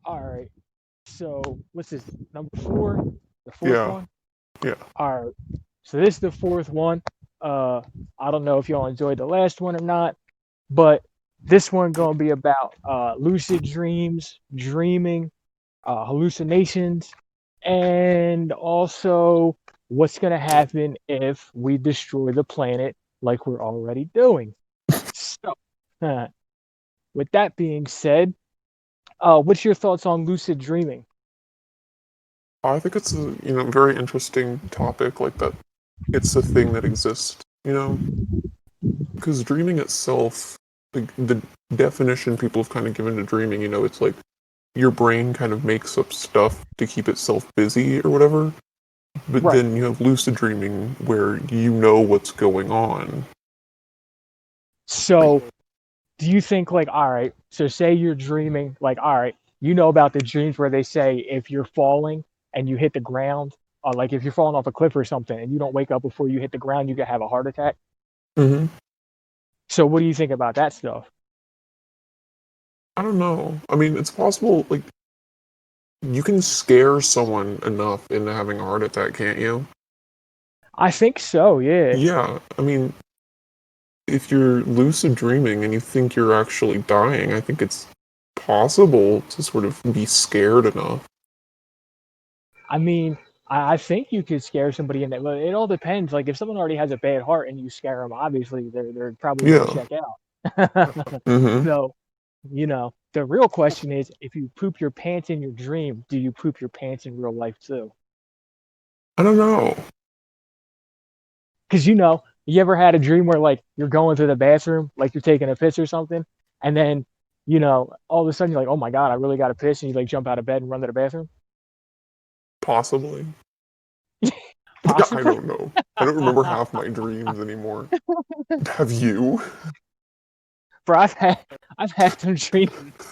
All right. So what's this? Number four? The fourth Yeah, one? yeah. All right. So this is the fourth one. Uh, I don't know if y'all enjoyed the last one or not, but this one gonna be about lucid dreams, dreaming, hallucinations, and also what's gonna happen if we destroy the planet like we're already doing. So, with that being said, what's your thoughts on lucid dreaming? I think it's a very interesting topic. Like that, it's a thing that exists. Because dreaming itself, like the definition people have kind of given to dreaming, it's like your brain kind of makes up stuff to keep itself busy or whatever. But Right. then you have lucid dreaming where you know what's going on. So, do you think like, all right, so say you're dreaming, like, all right, you know about the dreams where they say if you're falling and you hit the ground, or like if you're falling off a cliff or something and you don't wake up before you hit the ground, you could have a heart attack. hmm So, what do you think about that stuff? I don't know. I mean, it's possible. Like you can scare someone enough into having a heart attack, can't you? I think so, yeah. Yeah. I mean, if you're lucid dreaming and you think you're actually dying, I think it's possible to sort of be scared enough. I mean, I think you could scare somebody in that, but it all depends. Like, if someone already has a bad heart and you scare them, obviously they're probably going to Yeah. check out. hmm So, the real question is, if you poop your pants in your dream, do you poop your pants in real life too? I don't know. Because you ever had a dream where like you're going to the bathroom, like you're taking a piss or something, and then all of a sudden you're like, oh my god, I really got to piss, and you like jump out of bed and run to the bathroom. Possibly. I Possibly. don't know. I don't remember half my dreams anymore. Have you? For I've had some dreams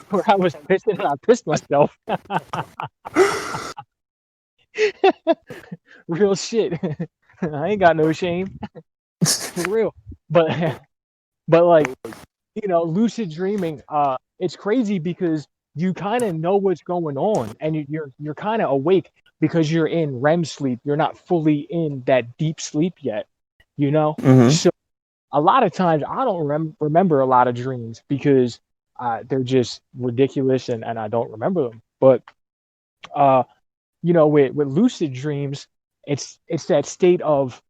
where I was pissing and I pissed myself. Real shit. I ain't got no shame for real. But but like lucid dreaming, it's crazy because you kind of know what's going on, and you're kind of awake because you're in REM sleep. You're not fully in that deep sleep yet, you know. hmm So a lot of times I don't remember a lot of dreams because they're just ridiculous and I don't remember them. But uh, with lucid dreams, it's that state of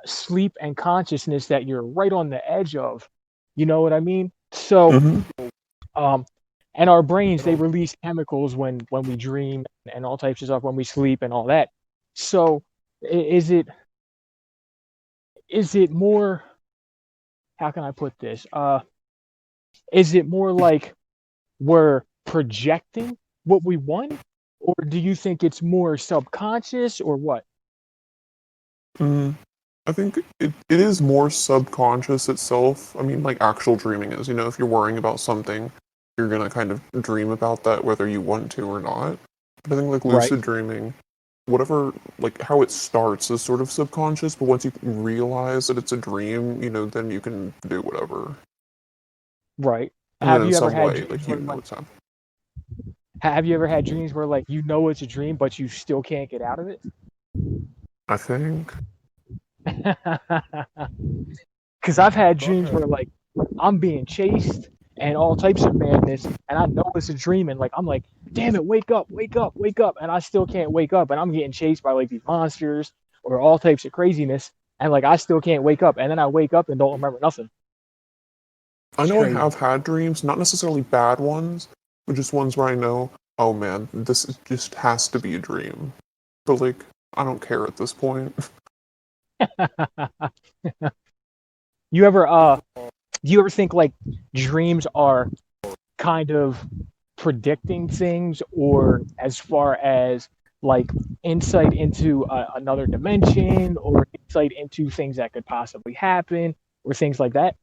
sleep and consciousness that you're right on the edge of. You know what I mean? So hmm um, and our brains, they release chemicals when we dream and all types of stuff when we sleep and all that. So is it more, how can I put this? Is it more like we're projecting what we want, or do you think it's more subconscious, or what? mm I think it is more subconscious itself. I mean, like actual dreaming is, if you're worrying about something, you're gonna kind of dream about that whether you want to or not. But I think like Right, lucid dreaming, whatever, like how it starts is sort of subconscious, but once you realize that it's a dream, then you can do whatever. right. And then Have in you ever some had way, dreams like where like it's happening. have you ever had dreams where like it's a dream but you still can't get out of it? I think. Because I've had dreams where like I'm being chased and all types of madness, and I know it's a dream, and like I'm like, damn it, wake up, wake up, wake up, and I still can't wake up, and I'm getting chased by like these monsters or all types of craziness, and like I still can't wake up, and then I wake up and don't remember nothing. I It's know I crazy. have had dreams, not necessarily bad ones, but just ones where I know, oh man, just has to be a dream. But like, I don't care at this point. you ever do you ever think like dreams are kind of predicting things, or as far as like insight into another dimension, or insight into things that could possibly happen, or things like that?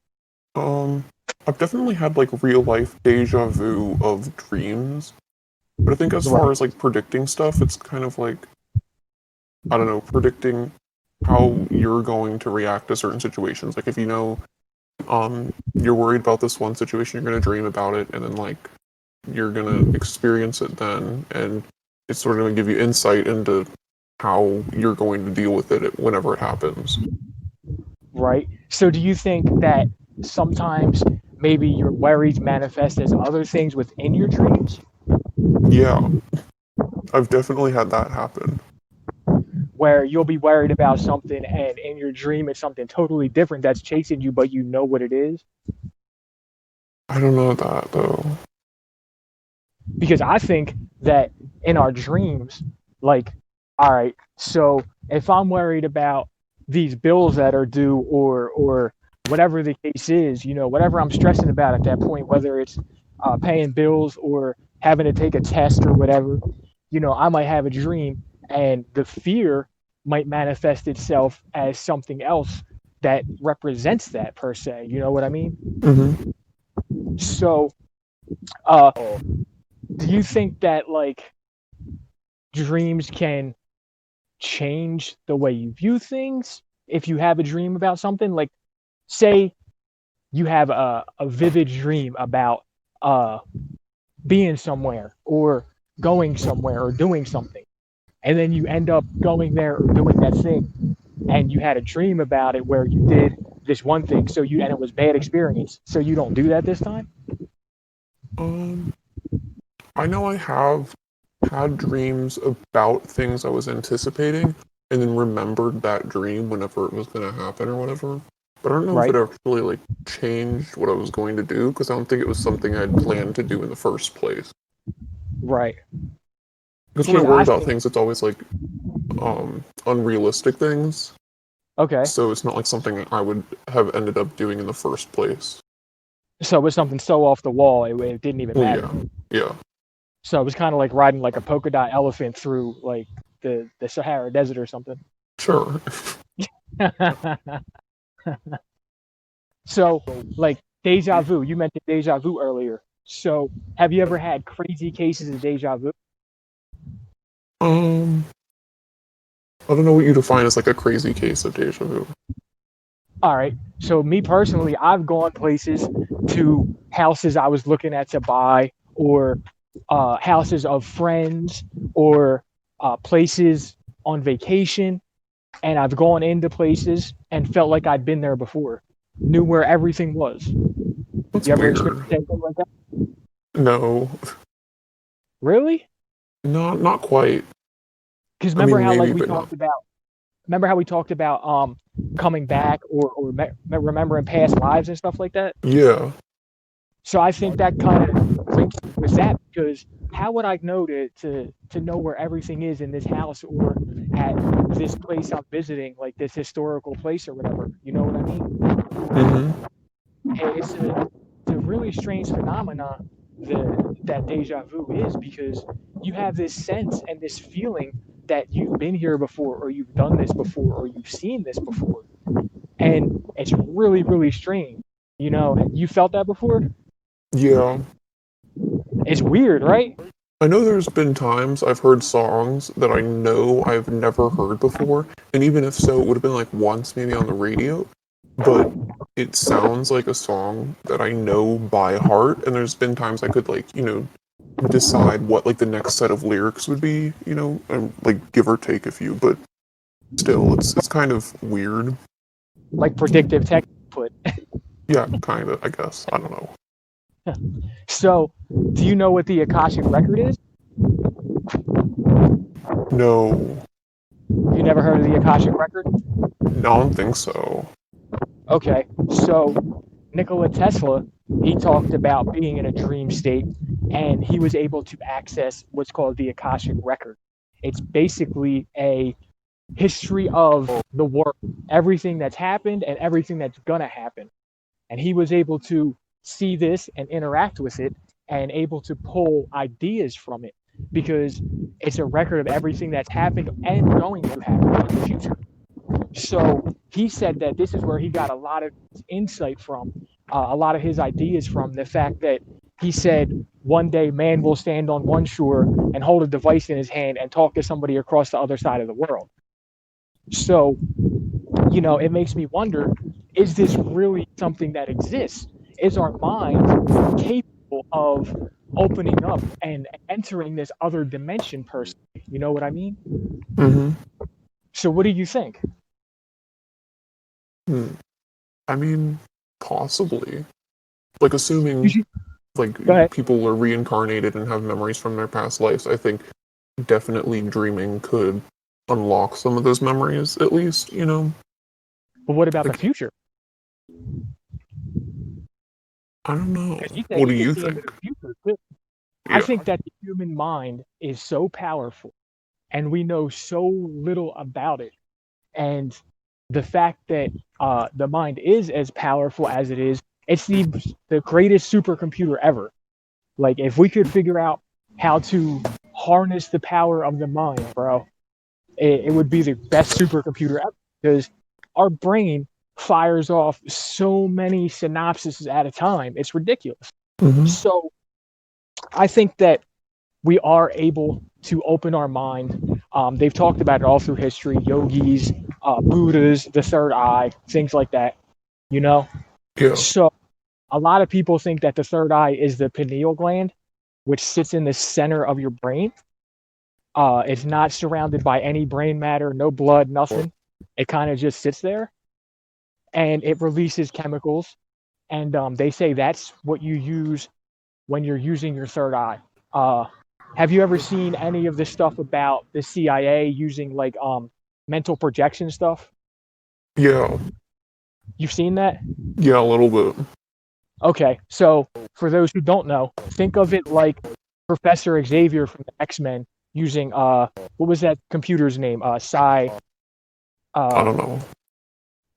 Um, I've definitely had like real life deja vu of dreams, but I think as far Right. as like predicting stuff, it's kind of like, I don't know, predicting how you're going to react to certain situations. Like if you're worried about this one situation, you're gonna dream about it, and then like you're gonna experience it then, and it's sort of gonna give you insight into how you're going to deal with it whenever it happens. Right? So do you think that sometimes maybe your worries manifest as other things within your dreams? Yeah, I've definitely had that happen. Where you'll be worried about something and in your dream it's something totally different that's chasing you, but you know what it is? I don't know that though. Because I think that in our dreams, like, all right, so if I'm worried about these bills that are due, or whatever the case is, whatever I'm stressing about at that point, whether it's paying bills or having to take a test or whatever, I might have a dream, and the fear might manifest itself as something else that represents that per se. You know what I mean? Hmm. So, uh, do you think that like dreams can change the way you view things if you have a dream about something? Like, say you have a vivid dream about uh, being somewhere or going somewhere or doing something, and then you end up going there or doing that thing, and you had a dream about it where you did this one thing, and it was bad experience, so you don't do that this time? Um, I know I have had dreams about things I was anticipating and then remembered that dream whenever it was going to happen or whatever. But I don't know if it Right, actually like changed what I was going to do because I don't think it was something I'd planned to do in the first place. right. Because when I Because worry I about think, things, it's always like unrealistic things. okay, So it's not like something I would have ended up doing in the first place. so it was something so off the wall it didn't even Well, matter. yeah, yeah, So it was kind of like riding like a polka dot elephant through like the Sahara Desert or something. sure. So, like deja vu, you mentioned deja vu earlier. So, have you ever had crazy cases of deja vu? um, I don't know what you define as like a crazy case of deja vu. All right. So, me personally, I've gone places to houses I was looking at to buy, or houses of friends, or places on vacation, and I've gone into places and felt like I'd been there before, knew where everything was. That's You ever experienced weird. anything like that? No, Really? not quite. Because I remember mean, how like maybe, we but not. talked about coming back, or remembering past lives and stuff like that. Yeah. So I think that kind of links with that, because how would I know to know where everything is in this house or at this place I'm visiting, like this historical place or whatever? You know what I mean? Mm-hmm. And it's a really strange phenomenon that deja vu is, because you have this sense and this feeling that you've been here before, or you've done this before, or you've seen this before, and it's really really strange. You felt that before? Yeah. It's weird, right? I know there's been times I've heard songs that I know I've never heard before, and even if so, it would have been like once maybe on the radio, but it sounds like a song that I know by heart, and there's been times I could like, decide what like the next set of lyrics would be, and like give or take a few, but still it's kind of weird. Like predictive tech input. Yeah, kind of, I guess. I don't know. So, do you know what the Akashic record is? No, You never heard of the Akashic record? I don't think so. Okay, so Nikola Tesla, he talked about being in a dream state, and he was able to access what's called the Akashic record. It's basically a history of the world, everything that's happened and everything that's gonna happen. And he was able to see this and interact with it, and able to pull ideas from it, because it's a record of everything that's happened and going to happen in the future. So he said that this is where he got a lot of insight from, a lot of his ideas from the fact that he said one day man will stand on one shore and hold a device in his hand and talk to somebody across the other side of the world. So, it makes me wonder, is this really something that exists? Is our mind capable of opening up and entering this other dimension person. You know what I mean? Mm-hmm. So what do you think? Hmm. I mean, possibly. Like, You assuming should, like go ahead. people are reincarnated and have memories from their past lives, I think definitely dreaming could unlock some of those memories, at least, you know? But what about the Like, future? I don't know. Because you said What do you could you see into think? the future too. I Yeah. think that the human mind is so powerful and we know so little about it. And the fact that the mind is as powerful as it is, it's the greatest supercomputer ever. Like if we could figure out how to harness the power of the mind, bro, it would be the best supercomputer ever because our brain fires off so many synapses at a time. It's ridiculous. Hmm. So I think that we are able to open our mind. They've talked about it all through history, yogis, Buddhas, the third eye, things like that, you know? Yeah. So a lot of people think that the third eye is the pineal gland, which sits in the center of your brain. It's not surrounded by any brain matter, no blood, nothing. It kind of just sits there and it releases chemicals. And they say that's what you use when you're using your third eye. Uh, have you ever seen any of this stuff about the CIA using like mental projection stuff? Yeah. You've seen that? Yeah, a little bit. Okay, so for those who don't know, think of it like Professor Xavier from the X-Men using what was that computer's name? Psi. I Uh, don't know.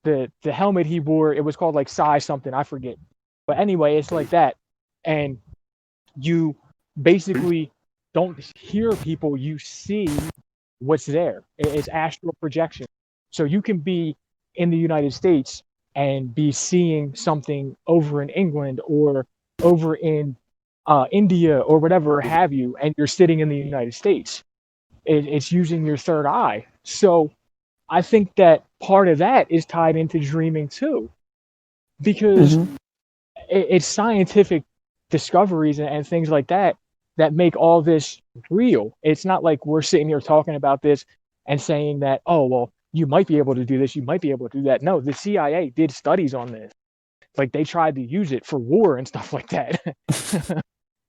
the helmet he wore, it was called like Psi something, I forget. But anyway, it's like that, and you basically don't hear people, you see what's there. It's astral projection. So you can be in the United States and be seeing something over in England or over in India or whatever have you, and you're sitting in the United States. It's using your third eye. So I think that part of that is tied into dreaming too, because Hmm. it's scientific discoveries and things like that that make all this real. It's not like we're sitting here talking about this and saying that, oh, well, you might be able to do this, you might be able to do that. No, the CIA did studies on this. Like they tried to use it for war and stuff like that.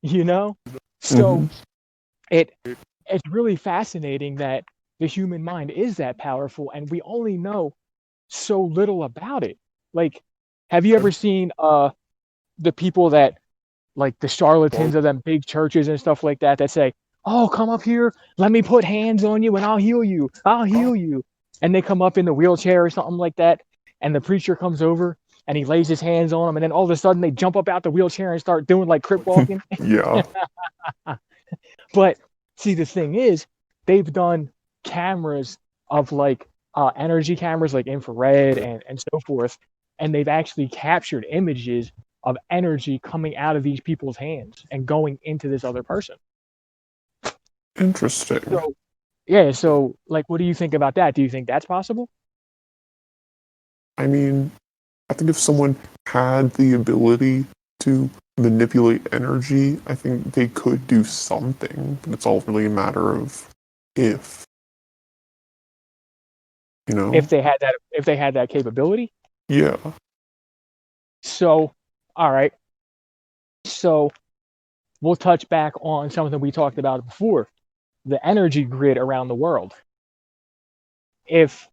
you know? So Hmm. it it's really fascinating that the human mind is that powerful and we only know so little about it. Like, have you ever seen the people that like the charlatans of them big churches and stuff like that that say, "Oh, come up here, let me put hands on you and I'll heal you. I'll heal you." And they come up in the wheelchair or something like that, and the preacher comes over and he lays his hands on them, and then all of a sudden they jump up out the wheelchair and start doing like crip walking. Yeah. But see, the thing is, they've done cameras of like energy cameras, like infrared and so forth, and they've actually captured images of energy coming out of these people's hands and going into this other person. Interesting. So, yeah, so like, what do you think about that? Do you think that's possible? I mean, I think if someone had the ability to manipulate energy, I think they could do something, but it's all really a matter of if, you know? If they had that capability. Yeah. So, all right. So we'll touch back on something we talked about before, the energy grid around the world. If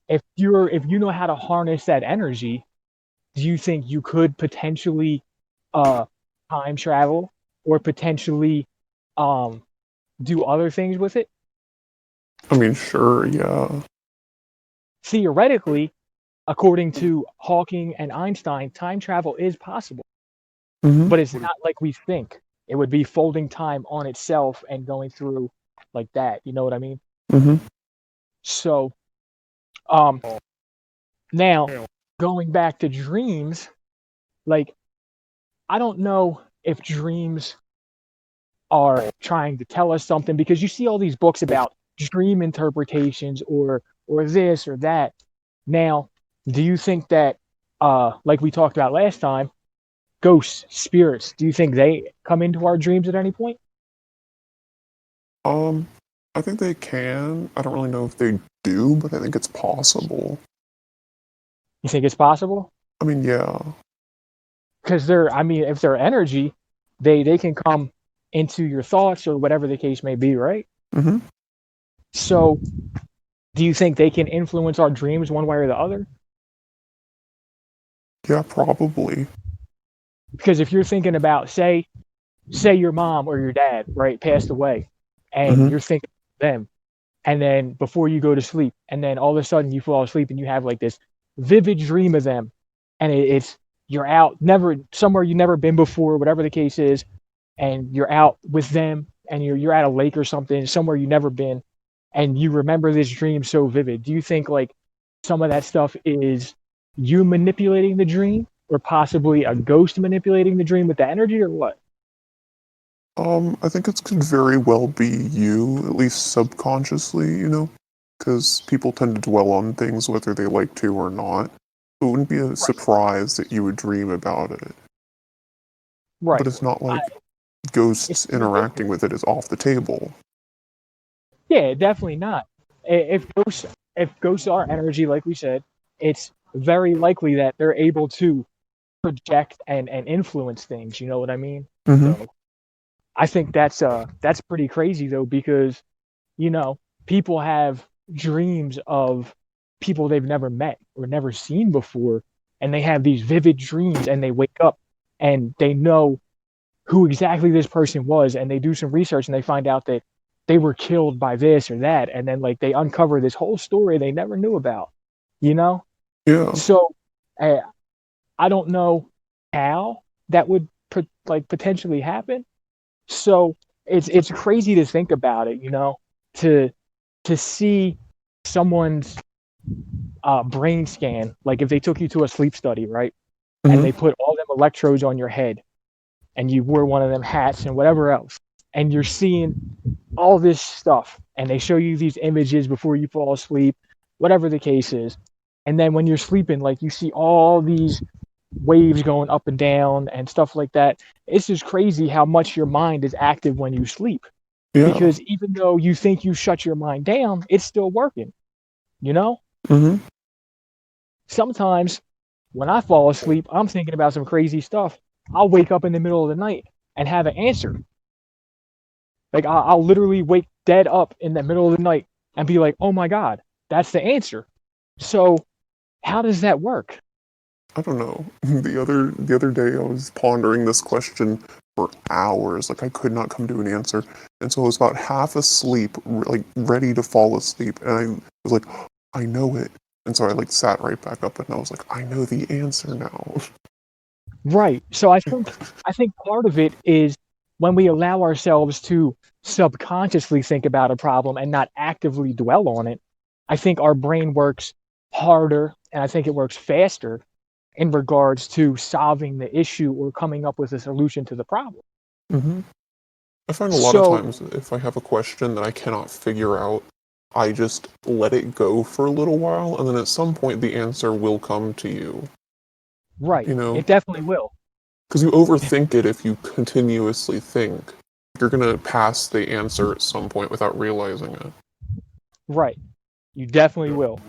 if you know how to harness that energy, do you think you could potentially uh time travel or potentially um do other things with it? I mean, sure, yeah. Theoretically, according to Hawking and Einstein, time travel is possible, Hmm. but it's not like we think. It would be folding time on itself and going through like that. You know what I mean? Hmm. So, um, now going back to dreams, like I don't know if dreams are trying to tell us something because you see all these books about dream interpretations or this or that. Now, do you think that like we talked about last time, ghosts, spirits, do you think they come into our dreams at any point? Um, I think they can. I don't really know if they do, but I think it's possible. You think it's possible? I mean, yeah. Because I mean, if they're energy, they can come into your thoughts or whatever the case may be, right? Hmm. So, do you think they can influence our dreams one way or the other? Yeah, probably. Because if you're thinking about, say your mom or your dad, right, passed away, and Hmm. you're thinking of them, and then before you go to sleep, and then all of a sudden you fall asleep and you have like this vivid dream of them, and it's you're out, never somewhere you've never been before, whatever the case is, and you're out with them, and you're at a lake or something, somewhere you've never been, and you remember this dream so vivid. Do you think like some of that stuff is you manipulating the dream, or possibly a ghost manipulating the dream with the energy, or what? I think it could very well be you, at least subconsciously, because people tend to dwell on things whether they like to or not. It wouldn't be a Right. surprise that you would dream about it. But Right. it's not I, like it's ghosts pretty interacting different. with it is off the table. Yeah, definitely not. If ghosts are energy, like we said, it's very likely that they're able to project and influence things. You know what I mean? Hmm. So I think that's pretty crazy though, because you know people have dreams of people they've never met or never seen before, and they have these vivid dreams, and they wake up and they know who exactly this person was, and they do some research and they find out that they were killed by this or that, and then like they uncover this whole story they never knew about, you know. Yeah. So uh, I don't know how that would like potentially happen. So it's crazy to think about it, to to see someone's brain scan, like if they took you to a sleep study, right, and Hmm. they put all them electrodes on your head, and you wore one of them hats and whatever else, and you're seeing all this stuff, and they show you these images before you fall asleep, whatever the case is, and then when you're sleeping, like you see all these waves going up and down and stuff like that. It's just crazy how much your mind is active when you sleep, Yeah. because even though you think you shut your mind down, it's still working, you know. Hmm. Sometimes when I fall asleep, I'm thinking about some crazy stuff. I'll wake up in the middle of the night and have an answer. Like I'll literally wake dead up in the middle of the night and be like, "Oh my god, that's the answer." So how does that work? I don't know. The other day I was pondering this question for hours. Like I could not come to an answer. And so I was about half asleep, like ready to fall asleep. And I was like, I know it. And so I like sat right back up and I was like, I know the answer now. Right. So I think part of it is when we allow ourselves to subconsciously think about a problem and not actively dwell on it, I think our brain works harder, and I think it works faster in regards to solving the issue or coming up with a solution to the problem. Hmm. I find a lot of So, times if I have a question that I cannot figure out, I just let it go for a little while, and then at some point the answer will come to you. right, You know, it definitely will. because you overthink it if you continuously think. You're gonna pass the answer at some point without realizing it. Right. You definitely will.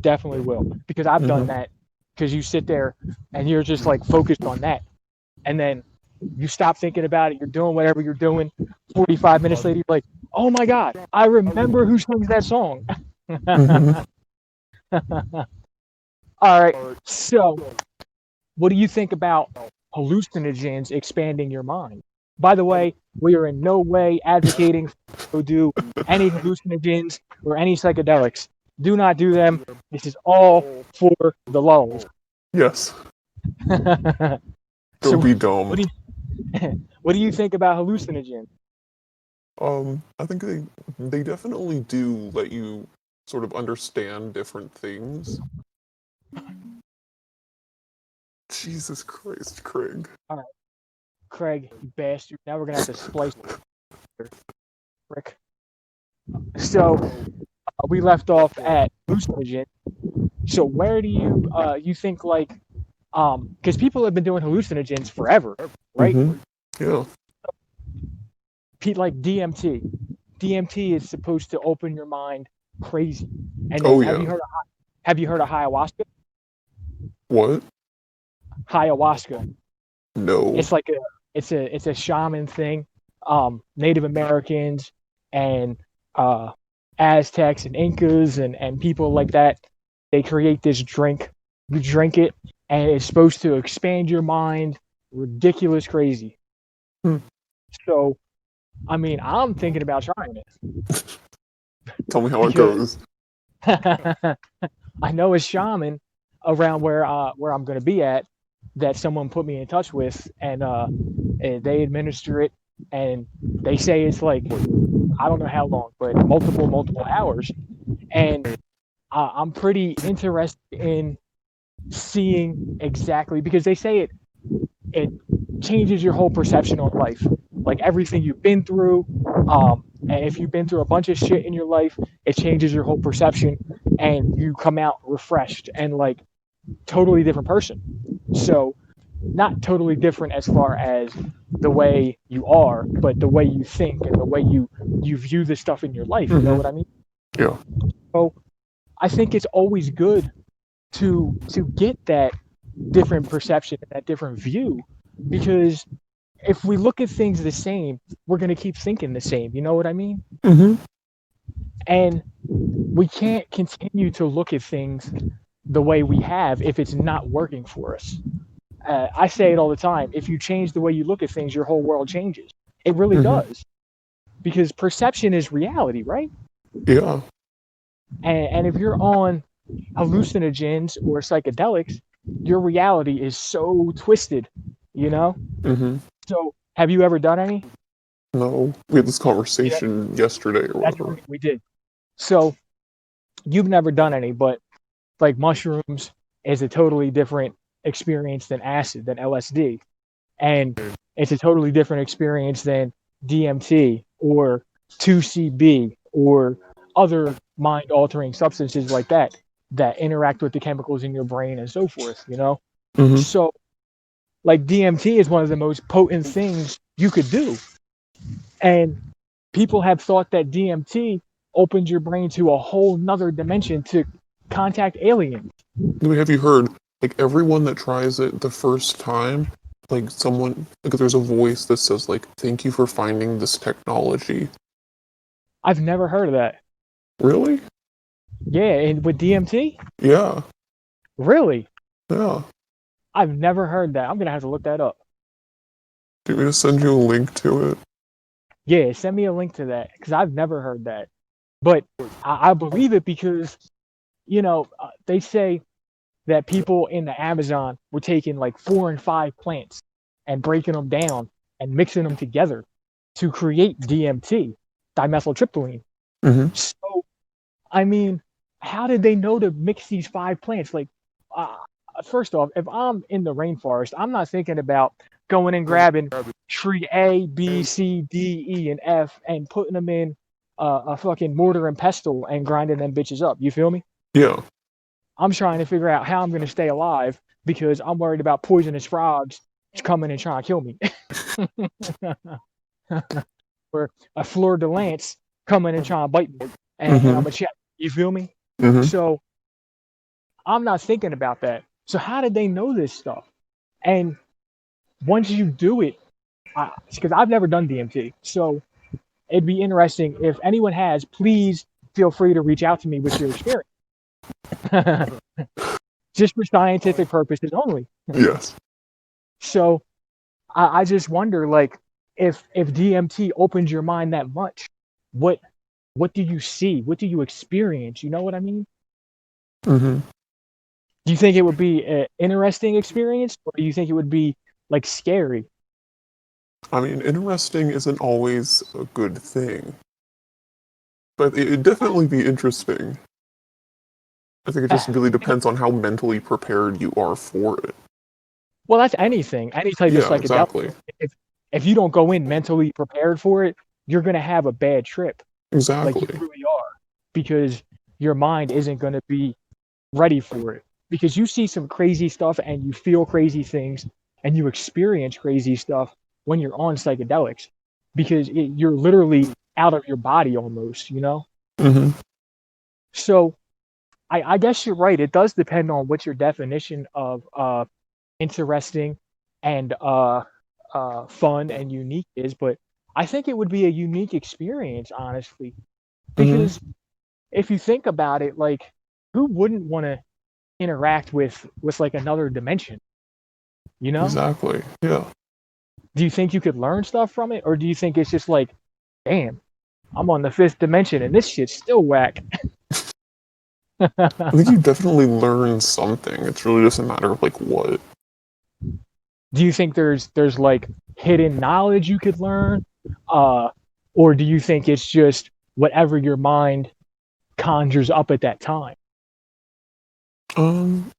Definitely will. Because I've done Hmm. that. Because you sit there and you're just like focused on that. And then you stop thinking about it. You're doing whatever you're doing. 45 minutes later, you're like, oh my God, I remember who sings that song. Hmm. All right. So, what do you think about hallucinogens expanding your mind? By the way, we are in no way advocating to do any hallucinogens or any psychedelics. Do not do them. This is all for the lulz. Yes, go So, be dumb. what do what do you think about hallucinogens? I think they definitely do let you sort of understand different things. Jesus Christ, Craig. All right, Craig, you bastard. Now we're gonna have to splice the frick. So we left off at hallucinogen. So where do you think like Because people have been doing hallucinogens forever, right? Mm-hmm. Yeah. Like DMT. DMT is supposed to open your mind crazy. And then Oh yeah. have you heard of ayahuasca? What? Ayahuasca. No. It's like it's a shaman thing. Native Americans and Aztecs and Incas and people like that, they create this drink. You drink it, and it's supposed to expand your mind. Ridiculous, crazy. Hmm. So, I mean, I'm thinking about trying it Tell me how it because goes. I know a shaman around where I'm going to be at that someone put me in touch with, and they administer it, and they say it's like I don't know how long, but multiple hours, and I'm pretty interested in seeing exactly because they say it changes your whole perception on life, like everything you've been through. And if you've been through a bunch of shit in your life, it changes your whole perception, and you come out refreshed and like totally different person. So not totally different as far as the way you are, but the way you think and the way you view the stuff in your life. You know Mm-hmm. what I mean? Yeah. So I think it's always good to get that different perception, that different view, because if we look at things the same, we're going to keep thinking the same. You know what I mean? Mm-hmm. And we can't continue to look at things the way we have if it's not working for us. I say it all the time. If you change the way you look at things, your whole world changes. It really Mm-hmm. does. Because perception is reality, right? Yeah. And if you're on hallucinogens or psychedelics, your reality is so twisted, you know? Mm-hmm. So have you ever done any? No. We had this Yeah, conversation yesterday or that's whatever. right. We did. So you've never done any, but like mushrooms is a totally different experience than acid, than LSD. And it's a totally different experience than DMT or 2CB or other mind altering substances like that that interact with the chemicals in your brain and so forth, you know? Mm-hmm. So, like, DMT is one of the most potent things you could do. And people have thought that DMT opens your brain to a whole nother dimension to contact aliens. Have you heard, like, everyone that tries it the first time, like, someone, like, there's a voice that says, like, thank you for finding this technology. I've never heard of that. Really? Yeah, and with DMT? Yeah. Really? Yeah. I've never heard that. I'm gonna have to look that up. Do you want me to send you a link to it? Yeah, send me a link to that because I've never heard that. But I believe it because they say that people in the Amazon were taking like 4 and 5 plants and breaking them down and mixing them together to create DMT, dimethyltryptamine. Mm-hmm. So, I mean, how did they know to mix these 5 plants? Like, uh, first off, if I'm in the rainforest, I'm not thinking about going and grabbing tree A, B, C, D, E, and F and putting them in a fucking mortar and pestle and grinding them bitches up. You feel me? Yeah. I'm trying to figure out how I'm going to stay alive because I'm worried about poisonous frogs coming and trying to kill me. Or a fleur de lance coming and trying to bite me. And I'm Mm-hmm. a check. You feel me? Mm-hmm. So I'm not thinking about that. So how did they know this stuff? And once you do it, because I've never done DMT, so it'd be interesting if anyone has. Please feel free to reach out to me with your experience, just for scientific purposes only. Yes. So I just wonder, like, if DMT opens your mind that much, what what do you see? What do you experience? You know what I mean? Mm-hmm. Do you think it would be an interesting experience, or do you think it would be like scary? I mean, interesting isn't always a good thing, but it'd definitely be interesting. I think it just really depends on how mentally prepared you are for it. Well, that's anything, any type of Yeah, psychedelic. exactly. If you don't go in mentally prepared for it, you're gonna have a bad trip, like you Exactly. really are, because your mind isn't gonna be ready for it. because you see some crazy stuff and you feel crazy things and you experience crazy stuff when you're on psychedelics because you're literally out of your body almost, you know? Mm-hmm. So I guess you're right. It does depend on what your definition of interesting and fun and unique is, but I think it would be a unique experience, honestly, Mm-hmm. because if you think about it, like who wouldn't want to interact with like another dimension, you know? Exactly. Yeah. Do you think you could learn stuff from it, or do you think it's just like, damn, I'm on the fifth dimension and this shit's still whack? I think you definitely learn something. It's really just a matter of like what. Do you think there's like hidden knowledge you could learn, uh, or do you think it's just whatever your mind conjures up at that time? Um,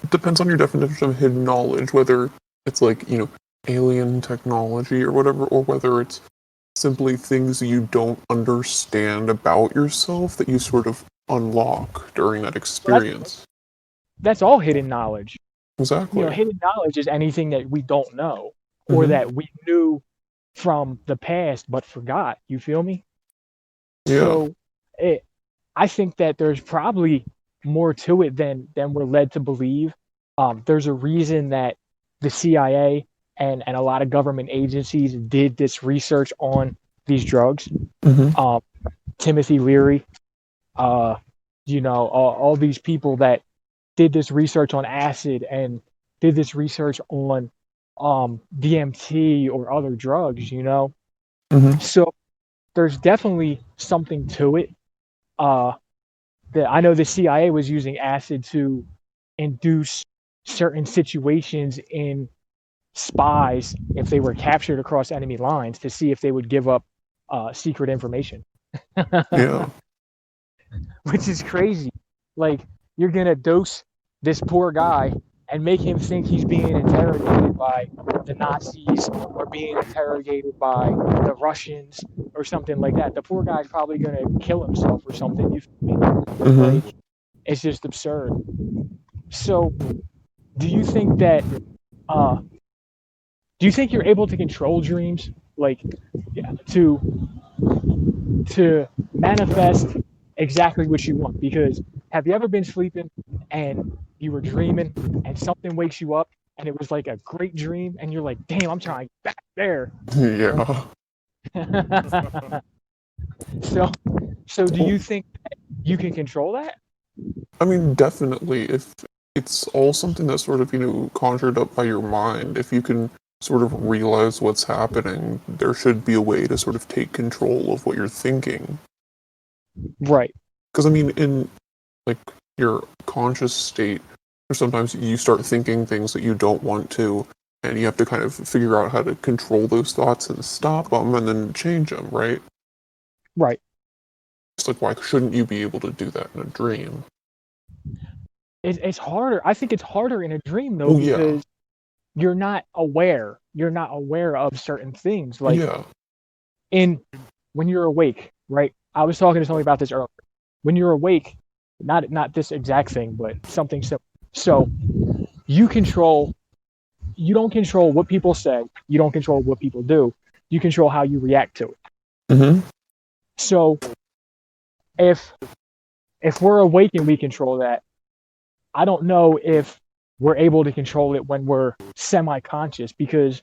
it depends on your definition of hidden knowledge, whether it's like, alien technology or whatever, or whether it's simply things you don't understand about yourself that you sort of unlock during that Well, experience. that's all hidden knowledge. You know, Exactly. hidden knowledge is anything that we don't know or Mm-hmm. that we knew from the past but forgot. You feel me? Yeah. So, it, I think that there's probably more to it than we're led to believe. There's a reason that the CIA and a lot of government agencies did this research on these drugs. Mm-hmm. Um, Timothy Leary, uh, all these people that did this research on acid and did this research on DMT or other drugs, you know. Mm-hmm. So there's definitely something to it. Uh, that I know the CIA was using acid to induce certain situations in spies if they were captured across enemy lines to see if they would give up secret information, Yeah. which is crazy. Like you're gonna dose this poor guy and make him think he's being interrogated by the Nazis or being interrogated by the Russians or something like that. The poor guy's probably gonna kill himself or something. You feel me? Mm-hmm. Like it's just absurd. So, do you think that uh, do you think you're able to control dreams, like yeah, to manifest exactly what you want? Because have you ever been sleeping and you were dreaming and something wakes you up and it was like a great dream and you're like, damn, I'm trying back there. Yeah. so so do Well, you think that you can control that? I mean, definitely, if it's all something that's sort of, conjured up by your mind, if you can sort of realize what's happening, there should be a way to sort of take control of what you're thinking. Right. Because, I mean, in like your conscious state, or sometimes you start thinking things that you don't want to, and you have to kind of figure out how to control those thoughts and stop them and then change them, right? Right. It's like, why shouldn't you be able to do that in a dream? It's harder. I think it's harder in a dream though Well, yeah. because you're not aware. You're not aware of certain things. Like Yeah. in when you're awake, right? I was talking to somebody about this earlier. When you're awake, not this exact thing, but something similar. So you control. You don't control what people say. You don't control what people do. You control how you react to it. Mm-hmm. So if we're awake and we control that, I don't know if we're able to control it when we're semi-conscious because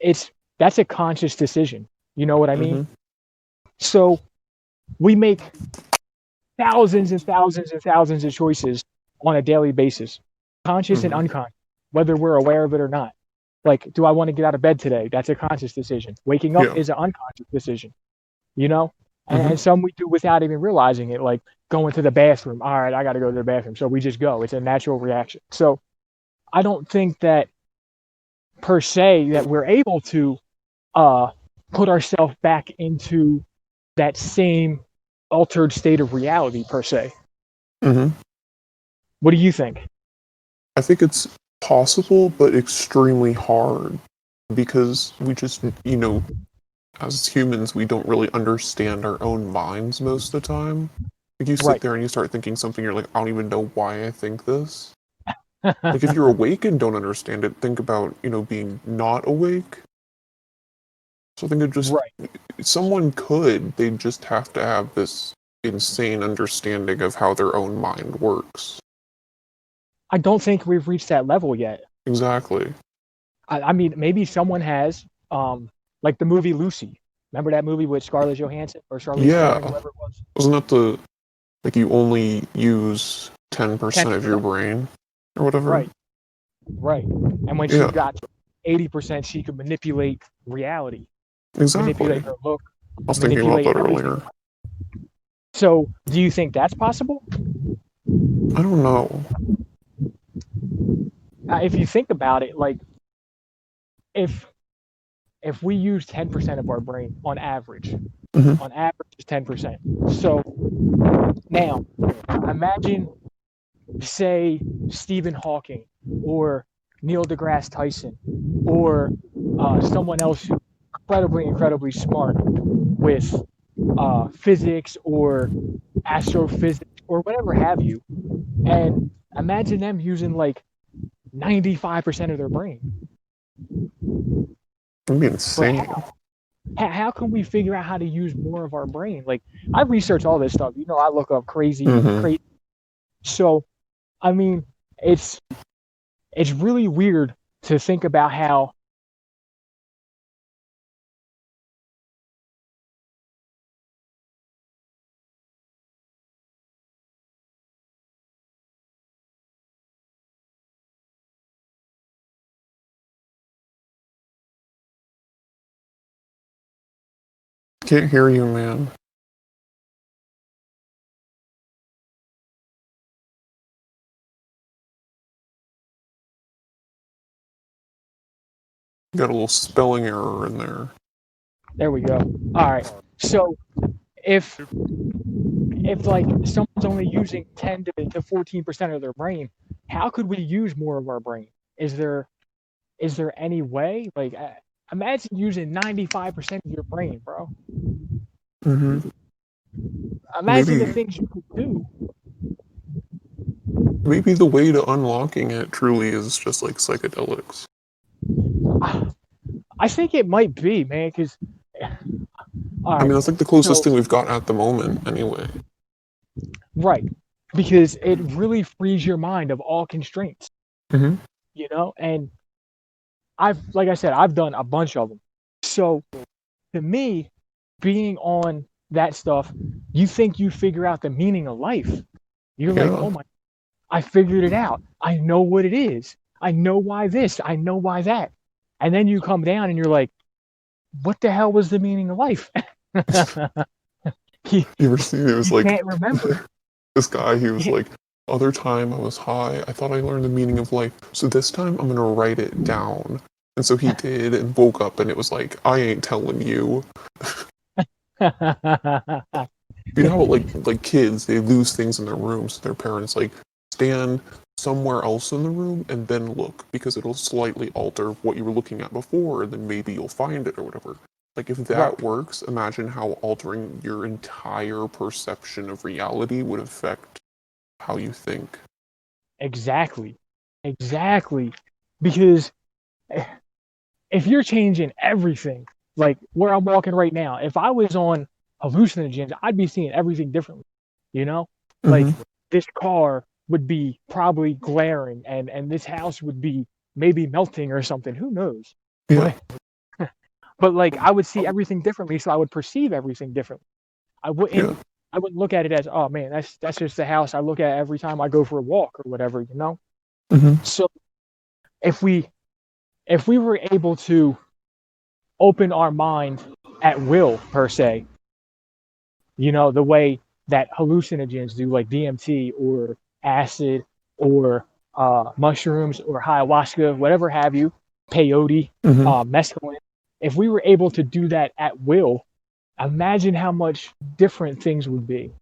it's that's a conscious decision. You know what I mean? Mm-hmm. So we make thousands and thousands and thousands of choices on a daily basis, conscious and Mm-hmm. unconscious, whether we're aware of it or not. Like, do I want to get out of bed today? That's a conscious decision. Waking up Yeah. is an unconscious decision, you know? Mm-hmm. And some we do without even realizing it, like going to the bathroom. All right, I got to go to the bathroom. So we just go. It's a natural reaction. So I don't think that per se that we're able to uh, put ourselves back into that same altered state of reality per se. Mm-hmm. What do you think? I think it's possible, but extremely hard because we just, as humans, we don't really understand our own minds most of the time. Like you sit Right. there and you start thinking something, you're like, I don't even know why I think this. Like if you're awake and don't understand it, think about, being not awake. So I think Right. someone could, they just have to have this insane understanding of how their own mind works. I don't think we've reached that level yet. Exactly. I mean, maybe someone has, like the movie Lucy. Remember that movie with Scarlett Johansson or Charlize Theron, Yeah. whoever it was? Wasn't that like you only use 10% of your 10%. brain or whatever? Right, right. And when she Yeah, got to 80%, she could manipulate reality, exactly. manipulate her look, I was thinking about manipulate that everything. earlier. So, do you think that's possible? I don't know. If you think about it, like if if we use 10% of our brain Hmm. on average is 10%. So now, imagine, say, Stephen Hawking or Neil deGrasse Tyson or someone else who's incredibly smart with physics or astrophysics or whatever have you, and imagine them using like 95% of their brain. It'd be But insane. how can we figure out how to use more of our brain? Like, I research all this stuff. I look up Hmm. crazy. So, I mean, it's really weird to think about how Can't hear you, man. Got a little spelling error in there. there we go. All right. So if like someone's only using 10 to 14% of their brain, how could we use more of our brain? Is there any way? Like, imagine using 95% of your brain, bro. Hmm. Imagine the Maybe, things you could do. maybe the way to unlocking it truly is just like psychedelics. I think it might be, man, because all I mean, right. that's like the closest So thing we've got at the moment, anyway. right, because it really frees your mind of all constraints, Hmm. and like I said, I've done a bunch of them. So to me, being on that stuff, you think you figure out the meaning of life. You're like, Yeah. oh my, I figured it out. I know what it is. I know why this. I know why that. And then you come down and you're like, what the hell was the meaning of life? you, You ever seen it? Was you like can't remember. this guy, he was like, other time I was high, I thought I learned the meaning of life. So this time I'm gonna write it down. And so he did and woke up and it was like, I ain't telling you. You know how like kids, they lose things in their rooms. Their parents like stand somewhere else in the room and then look because it'll slightly alter what you were looking at before, and then maybe you'll find it or whatever. Like if Right. that works, imagine how altering your entire perception of reality would affect how you think. Exactly. Exactly. Because if you're changing everything, like where I'm walking right now, if I was on hallucinogens, I'd be seeing everything differently. You know, like Hmm. this car would be probably glaring, and this house would be maybe melting or something. Who knows? Yeah, But like I would see everything differently, so I would perceive everything differently. I wouldn't yeah. I wouldn't look at it as, oh man, that's just the house I look at every time I go for a walk or whatever. Hmm. So if we were able to open our mind at will per se, the way that hallucinogens do, like DMT or acid or mushrooms or ayahuasca, whatever have you, peyote, Hmm. mescaline. If we were able to do that at will, imagine how much different things would be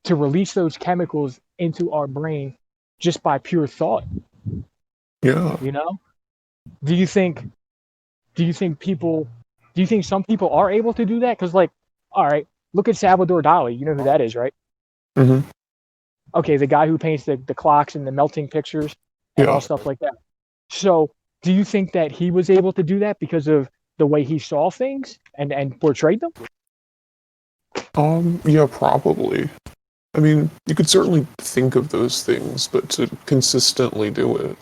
to release those chemicals into our brain just by pure thought. Yeah. You know? Do you think do you think people do you think some people are able to do that? Because, like, all right, look at Salvador Dali. You know who that is, right? Hmm. Okay, the guy who paints the clocks and the melting pictures. and all Yeah. stuff like that. So, do you think that he was able to do that because of the way he saw things and portrayed them? Yeah, probably. I mean, you could certainly think of those things, but to consistently do it, you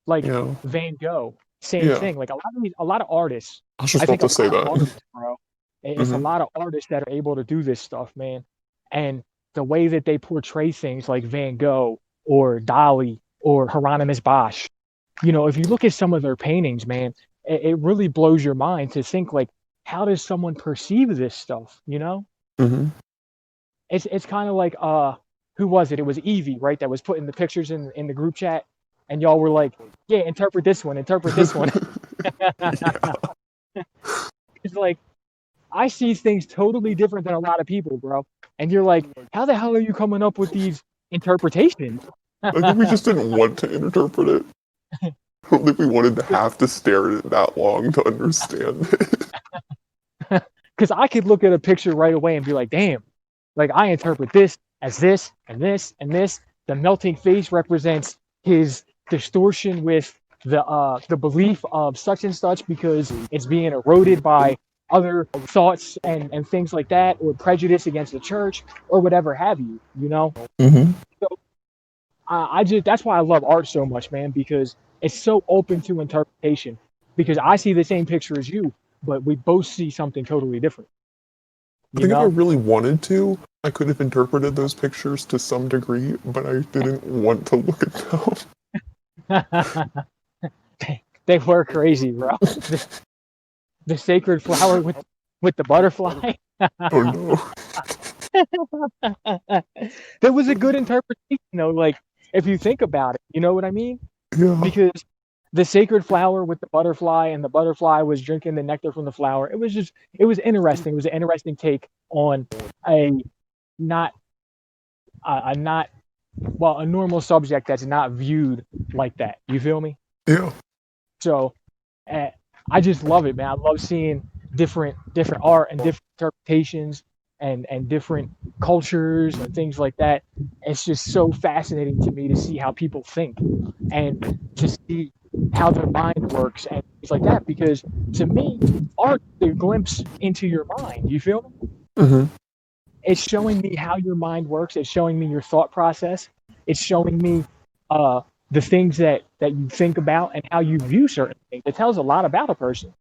Like know? Van Gogh, same Yeah. thing. Like a lot of artists. I was just I about think a to say lot of that. artists, bro. It's a Hmm. lot of artists that are able to do this stuff, man. And the way that they portray things like Van Gogh or Dali or Hieronymus Bosch, if you look at some of their paintings, man, it really blows your mind to think like, how does someone perceive this stuff? Hmm. It's kind of like who was it? It was Evie, right? That was putting the pictures in the group chat, and y'all were like, yeah, interpret this one, interpret this one. Yeah. It's like I see things totally different than a lot of people, bro. And you're like, how the hell are you coming up with these interpretations? I think we just didn't want to interpret it. I don't think we wanted to have to stare at it that long to understand it. Because I could look at a picture right away and be like, damn, like I interpret this as this and this and this. The melting face represents his distortion with the belief of such and such because it's being eroded by other thoughts and things like that, or prejudice against the church or whatever have you. Hmm. So I just that's why I love art so much, man, because it's so open to interpretation. Because I see the same picture as you, but we both see something totally different. I You think if I know? really wanted to, I could have interpreted those pictures to some degree, but I didn't want to look at them. They were crazy, bro. The sacred flower with the butterfly. Oh no. There was a good interpretation, though. Like if you think about it, you know what I mean? Yeah. Because the sacred flower with the butterfly, and the butterfly was drinking the nectar from the flower. It was interesting. It was an interesting take on a not a not well a normal subject that's not viewed like that. You feel me? Yeah. So uh, I just love it, man. I love seeing different art and different interpretations and different cultures and things like that. It's just so fascinating to me to see how people think and to see how their mind works and things like that. Because to me, art is a glimpse into your mind. You feel me? Hmm. It's showing me how your mind works. It's showing me your thought process. It's showing me uh, the things that you think about and how you view certain things. It tells a lot about a person.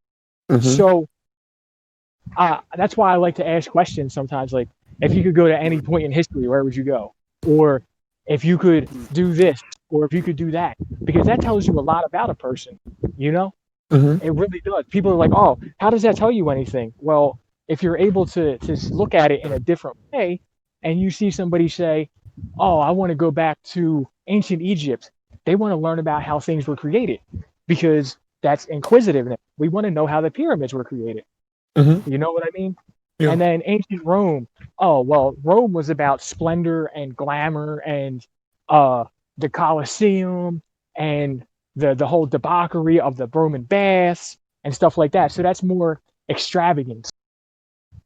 Hmm. So that's why I like to ask questions sometimes. Like, if you could go to any point in history, where would you go? Or if you could do this, or if you could do that, because that tells you a lot about a person. You know? Hmm. It really does. People are like, oh, how does that tell you anything? Well, if you're able to look at it in a different way and you see somebody say, oh, I want to go back to ancient Egypt, they want to learn about how things were created because that's inquisitiveness. We want to know how the pyramids were created. Hmm. You know what I mean? Yeah. And then ancient Rome, oh, well, Rome was about splendor and glamour and uh, the Colosseum and the whole debauchery of the Roman baths and stuff like that. So that's more extravagance.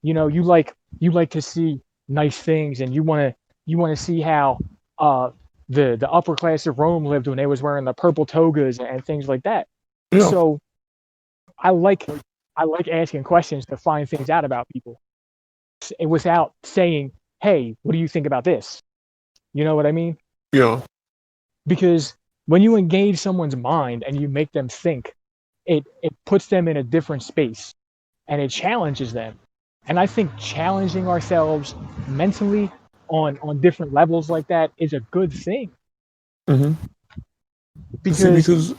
You like to see nice things, and you want to see how uh, the upper class of Rome lived when they was wearing the purple togas and things like that. Yeah. So I like I like asking questions to find things out about people without saying, "Hey, what do you think about this?" You know what I mean? Yeah. Because when you engage someone's mind and you make them think, it puts them in a different space and it challenges them. And I think challenging ourselves mentally on different levels like that is a good thing. Hmm. See, Because because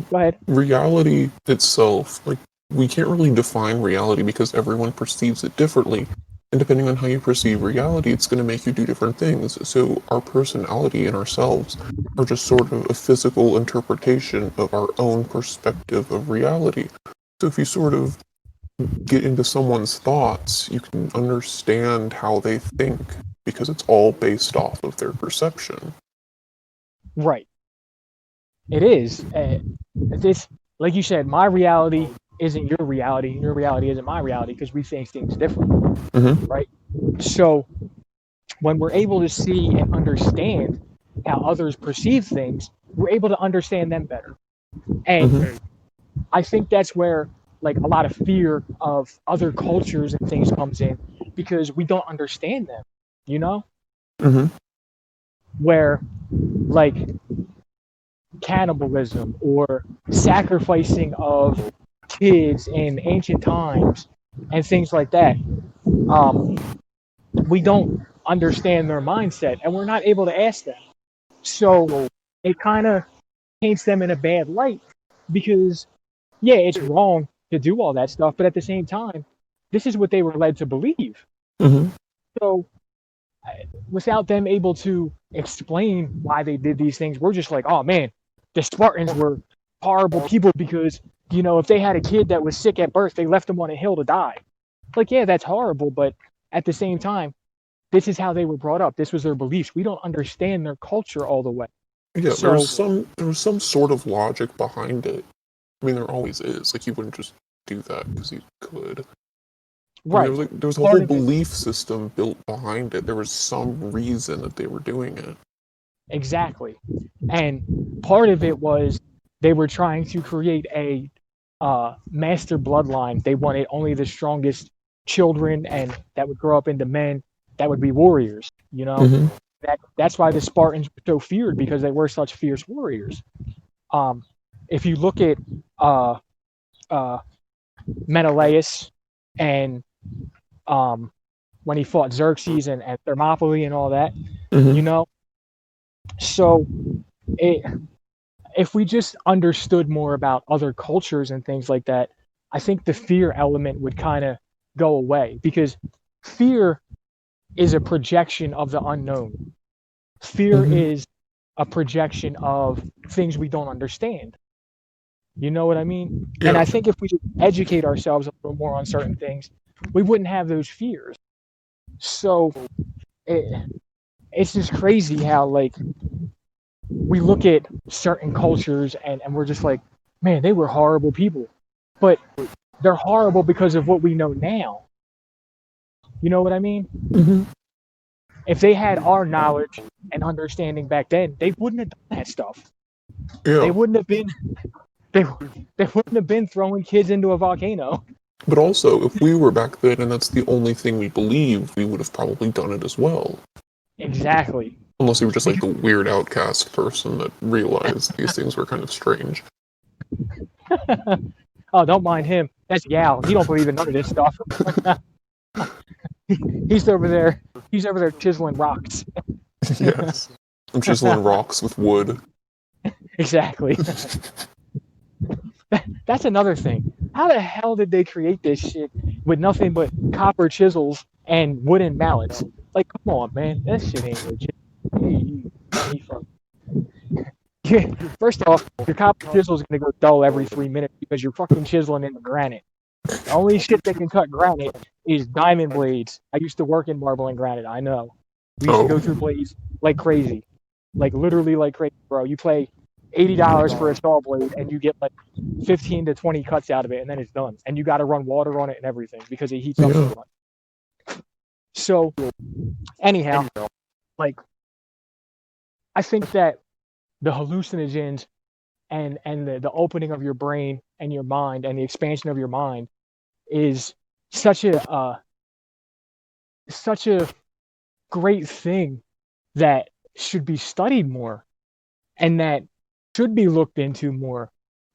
go ahead. reality itself, like, we can't really define reality because everyone perceives it differently. And depending on how you perceive reality, it's going to make you do different things. So our personality and ourselves are just sort of a physical interpretation of our own perspective of reality. So if you sort of get into someone's thoughts, you can understand how they think because it's all based off of their perception. Right. It is. This, like you said, my reality isn't your reality, and your reality isn't my reality because we think things different, Hmm. right? So when we're able to see and understand how others perceive things, we're able to understand them better. And Mm-hmm. I think that's where like a lot of fear of other cultures and things comes in because we don't understand them, you know? Mm-hmm. Where like cannibalism or sacrificing of kids in ancient times and things like that. Um, we don't understand their mindset and we're not able to ask them. So it kind of paints them in a bad light because, yeah, it's wrong to do all that stuff, but at the same time, this is what they were led to believe. Mm-hmm. So without them able to explain why they did these things, we're just like, oh man, the Spartans were horrible people because, you know, if they had a kid that was sick at birth, they left them on a hill to die. Like, yeah, that's horrible, but at the same time, this is how they were brought up. This was their beliefs. We don't understand their culture all the way. Yeah, So, there was some sort of logic behind it. I mean, there always is. Like, you wouldn't just do that because you could. I mean, right, there was a part whole of it, belief system built behind it. There was some reason that they were doing it. exactly. And part of it was they were trying to create a master bloodline. They wanted only the strongest children, and that would grow up into men that would be warriors. You know, Mm-hmm. that's why the Spartans were so feared because they were such fierce warriors. Um, if you look at uh, uh, Menelaus and um, when he fought Xerxes and Thermopylae and all that, Mm-hmm. you know, so it, if we just understood more about other cultures and things like that, I think the fear element would kind of go away because fear is a projection of the unknown. Fear Mm-hmm. is a projection of things we don't understand. You know what I mean? And Yeah. I think if we educate ourselves a little more on certain things, we wouldn't have those fears. So it, it's just crazy how like we look at certain cultures and we're just like, man, they were horrible people. But they're horrible because of what we know now. You know what I mean? Mm-hmm. If they had our knowledge and understanding back then, they wouldn't have done that stuff. They Yeah. wouldn't have been they they wouldn't have been throwing kids into a volcano. But also, if we were back then and that's the only thing we believed, we would have probably done it as well. Exactly. Unless you were just like Because the weird outcast person that realized these things were kind of strange. oh, don't mind him. That's Yao. He don't believe in none of this stuff. he's over there. He's over there chiseling rocks. Yes. I'm chiseling rocks with wood. Exactly. That's another thing. How the hell did they create this shit with nothing but copper chisels and wooden mallets? Like, come on, man. That shit ain't legit. First off, your copper chisel is going to go dull every 3 minutes because you're fucking chiseling into granite. The only shit that can cut granite is diamond blades. I used to work in marble and granite. I know. We used to go Oh, through blades like crazy. Like, literally like crazy, bro. You pay $80 for a saw blade and you get like 15 to 20 cuts out of it and then it's done. And you got to run water on it and everything because it heats up so yeah. much. So, anyhow, like, I think that the hallucinogens and the opening of your brain and your mind and the expansion of your mind is such a great thing that should be studied more and that should be looked into more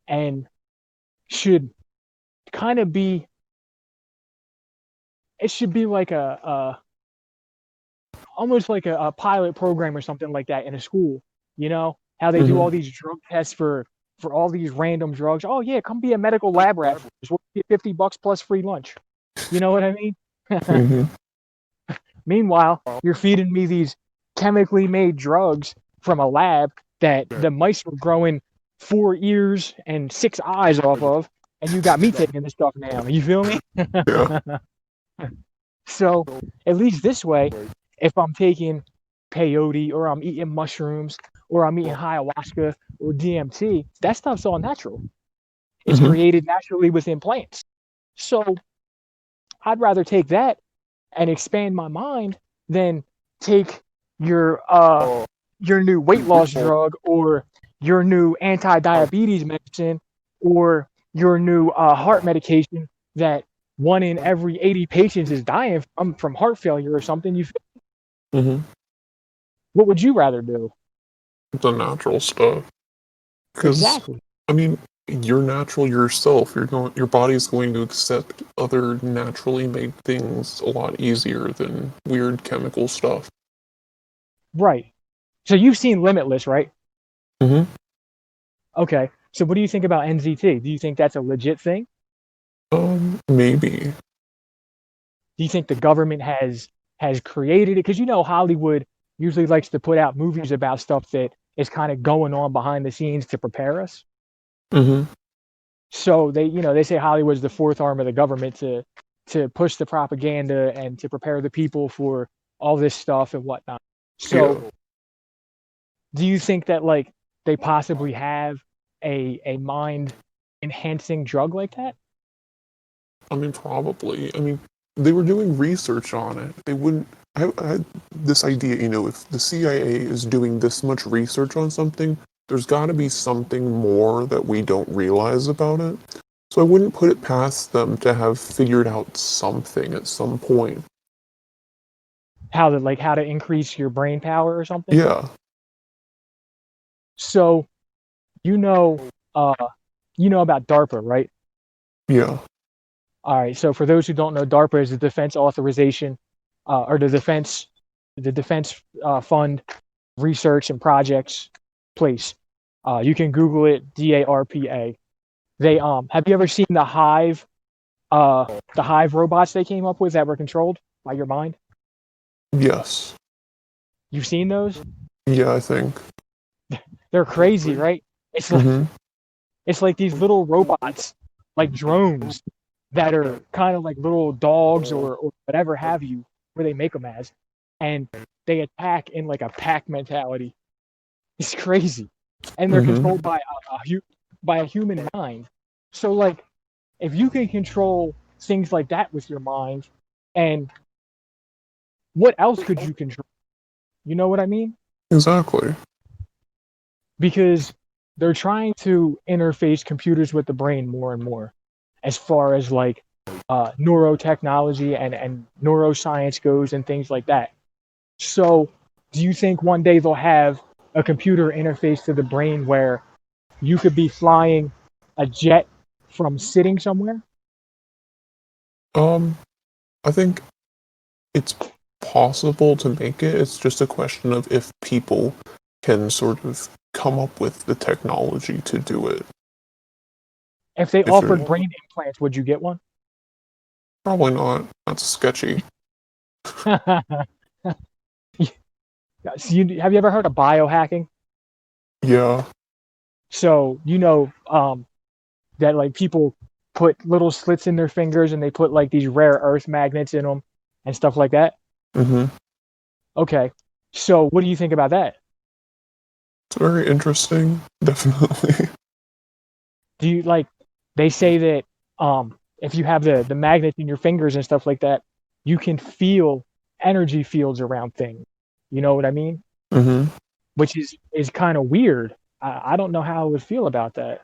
and should kind of be it should be like a almost like a pilot program or something like that in a school. You know how they do Mm-hmm. all these drug tests for all these random drugs. Oh yeah, come be a medical lab rat for us. We'll get $50 plus free lunch. You know what I mean? Mm-hmm. Meanwhile, you're feeding me these chemically made drugs from a lab that the mice were growing 4 ears and 6 eyes off of, and you got me taking this stuff now. You feel me? Yeah. So at least this way, if I'm taking peyote or I'm eating mushrooms or I'm eating ayahuasca or DMT, that stuff's all natural. It's Mm-hmm. created naturally within plants. So I'd rather take that and expand my mind than take your your new weight loss drug, or your new anti-diabetes medicine, or your new heart medication that one in every 80 patients is dying from heart failure or something. Hmm. What would you rather do? The natural stuff. Because, Exactly. I mean, you're natural yourself. Your body's going to accept other naturally made things a lot easier than weird chemical stuff. Right. So you've seen Limitless, right? Hmm. Okay. So what do you think about NZT? Do you think that's a legit thing? Maybe. Do you think the government has created it? Because Hollywood usually likes to put out movies about stuff that is kind of going on behind the scenes to prepare us. Hmm. So they say Hollywood's the fourth arm of the government to push the propaganda and to prepare the people for all this stuff and whatnot. Yeah. So do you think that like they possibly have a mind enhancing drug like that? I mean, probably. I mean, they were doing research on it. They wouldn't. I had this idea, if the CIA is doing this much research on something, there's got to be something more that we don't realize about it. So I wouldn't put it past them to have figured out something at some point. How to increase your brain power or something? Yeah, So you know uh about DARPA, right? yeah, All right. So for those who don't know, DARPA is the Defense Authorization, or the Defense Fund Research and Projects place. You can Google it, DARPA. They have you ever seen the Hive robots they came up with that were controlled by your mind? yes, You've seen those? yeah, I think. They're crazy, right? It's like Mm-hmm. it's like these little robots, like drones, that are kind of like little dogs or whatever have you, where they make them as, and they attack in like a pack mentality. It's crazy, and they're Mm-hmm. controlled by a human mind. So like, if you can control things like that with your mind, and what else could you control? You know what I mean? Exactly. Because they're trying to interface computers with the brain more and more, as far as like neurotechnology and neuroscience goes and things like that. So, do you think one day they'll have a computer interface to the brain where you could be flying a jet from sitting somewhere? Um, I think it's possible to make it. It's just a question of if people can sort of come up with the technology to do it. If they If you're offered brain implants, would you get one? Probably not, that's sketchy. Have you ever heard of biohacking? Yeah. So that like people put little slits in their fingers and they put like these rare earth magnets in them and stuff like that. Mm-hmm. Okay, so what do you think about that? It's very interesting, definitely. Do you like? They say that if you have the magnets in your fingers and stuff like that, you can feel energy fields around things. You know what I mean? Mm-hmm. Which is kind of weird. I don't know how I would feel about that.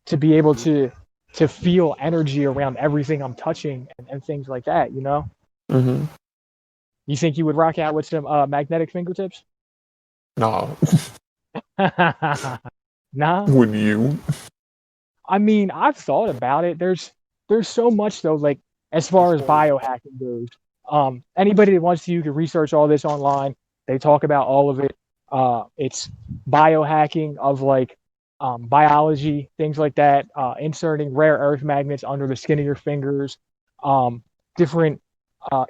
To be able to feel energy around everything I'm touching and things like that. Mm-hmm. You think you would rock out with some magnetic fingertips? Nah. Nah. Would you? I mean, I've thought about it. There's so much though, like as far as biohacking goes. Anybody that wants to, you can research all this online. They talk about all of it. It's biohacking of like biology, things like that. Inserting rare earth magnets under the skin of your fingers, different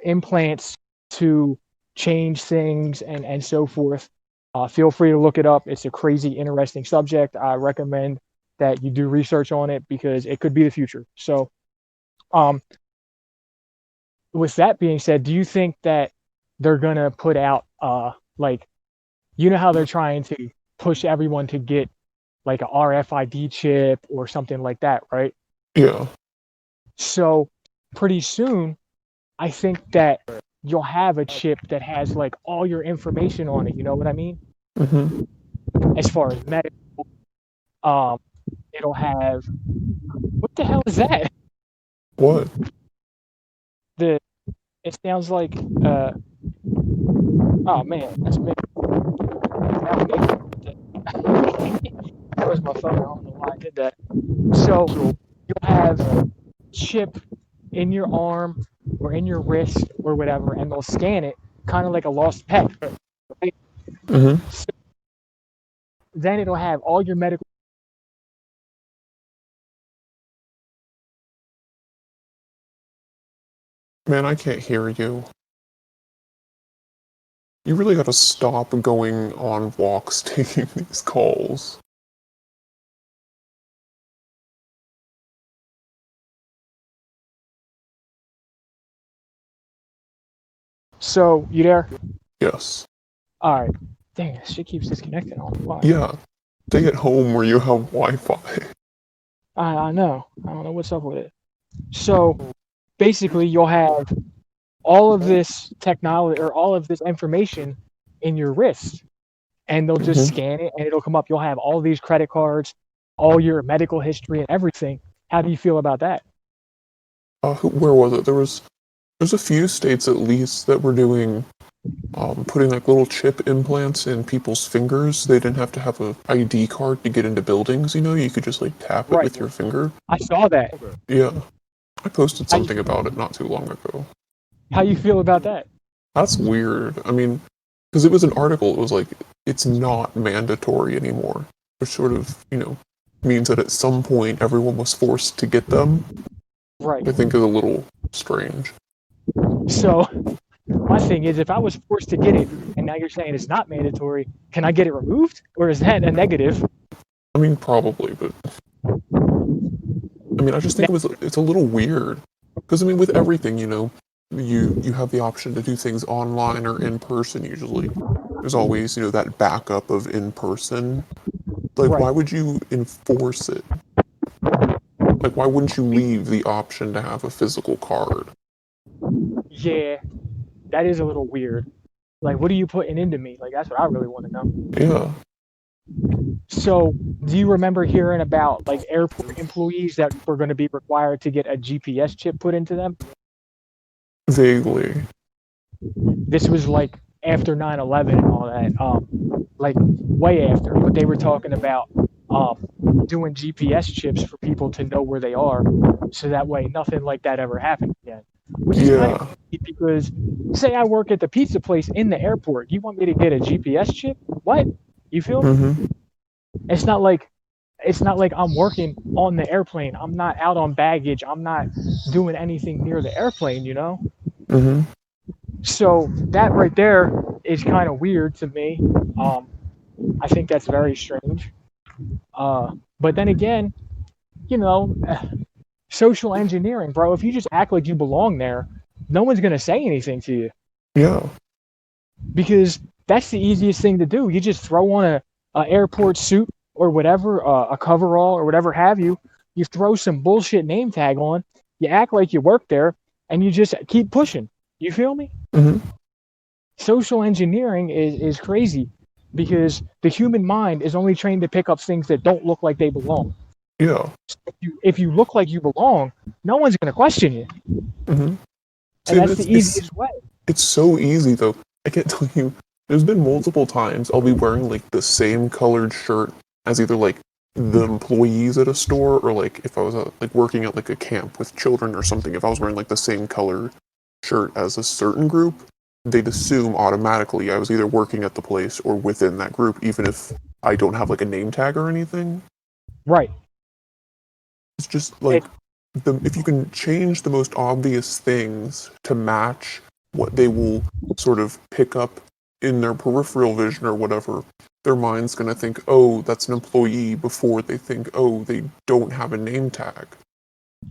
implants to change things and so forth. Feel free to look it up. It's a crazy, interesting subject. I recommend that you do research on it because it could be the future. So, um, with that being said, do you think that they're gonna put out like how they're trying to push everyone to get like a RFID chip or something like that, right? Yeah. So pretty soon, I think that you'll have a chip that has like all your information on it. You know what I mean? Mm-hmm. As far as medical, um, it'll have, what the hell is that? What? The It sounds like, oh man, that's me. That was my phone. I don't know why I did that. So you'll have a chip in your arm or in your wrist or whatever, and they'll scan it, kind of like a lost pet. Right? Mm-hmm. So then it'll have all your medical. Man, I can't hear you. You really gotta stop going on walks taking these calls. So you there? Yes. All right. Dang, this shit keeps disconnecting. I don't know why. Yeah. Stay at home where you have Wi-Fi. I know. I don't know what's up with it. So basically, you'll have all of this technology or all of this information in your wrist, and they'll just Mm-hmm. scan it and it'll come up. You'll have all these credit cards, all your medical history, and everything. How do you feel about that? Where was it? There's a few states at least that were doing putting like little chip implants in people's fingers. They didn't have to have a ID card to get into buildings. You know, you could just like tap it Right. with your finger. I saw that. Yeah, I posted How you, something about it not too long ago. how you feel about that? That's weird. I mean, because it was an article, it was like it's not mandatory anymore, which sort of means that at some point everyone was forced to get them. Right. I think is a little strange. So my thing is, if I was forced to get it, and now you're saying it's not mandatory, can I get it removed, or is that a negative? I mean, probably, but I mean, I just think it's a little weird because I mean, with everything, you have the option to do things online or in person. Usually, there's always that backup of in person. Like, Right. why would you enforce it? Like, why wouldn't you leave the option to have a physical card? Yeah, that is a little weird. Like, what are you putting into me? Like, that's what I really want to know. Yeah, So, do you remember hearing about like airport employees that were going to be required to get a GPS chip put into them? vaguely. This was like after 9/11 and all that, like way after. But they were talking about um, doing GPS chips for people to know where they are, so that way nothing like that ever happened again. Which is kind of Yeah. crazy because, say, I work at the pizza place in the airport. You want me to get a GPS chip? What? You feel me? Mm-hmm. It's not like I'm working on the airplane. I'm not out on baggage. I'm not doing anything near the airplane, you know? Mm-hmm. So that right there is kind of weird to me. Um, I think that's very strange. But then again, you know, social engineering, bro. If you just act like you belong there, no one's gonna say anything to you Yeah. because that's the easiest thing to do. You just throw on a airport suit or whatever, a coverall or whatever have you. You throw some bullshit name tag on. You act like you work there, and you just keep pushing. You feel me? Mm-hmm. Social engineering is crazy because the human mind is only trained to pick up things that don't look like they belong. Yeah. So if you look like you belong, no one's going to question you. Mm-hmm. And See, that's the easiest way. it's so easy though. I can't tell you. There's been multiple times I'll be wearing like the same colored shirt as either like the employees at a store or like if I was like working at like a camp with children or something. If I was wearing like the same color shirt as a certain group, they'd assume automatically I was either working at the place or within that group, even if I don't have like a name tag or anything. Right. It's just It, like if you can change the most obvious things to match what they will sort of pick up in their peripheral vision or whatever, their mind's going to think, oh, that's an employee before they think, oh, they don't have a name tag.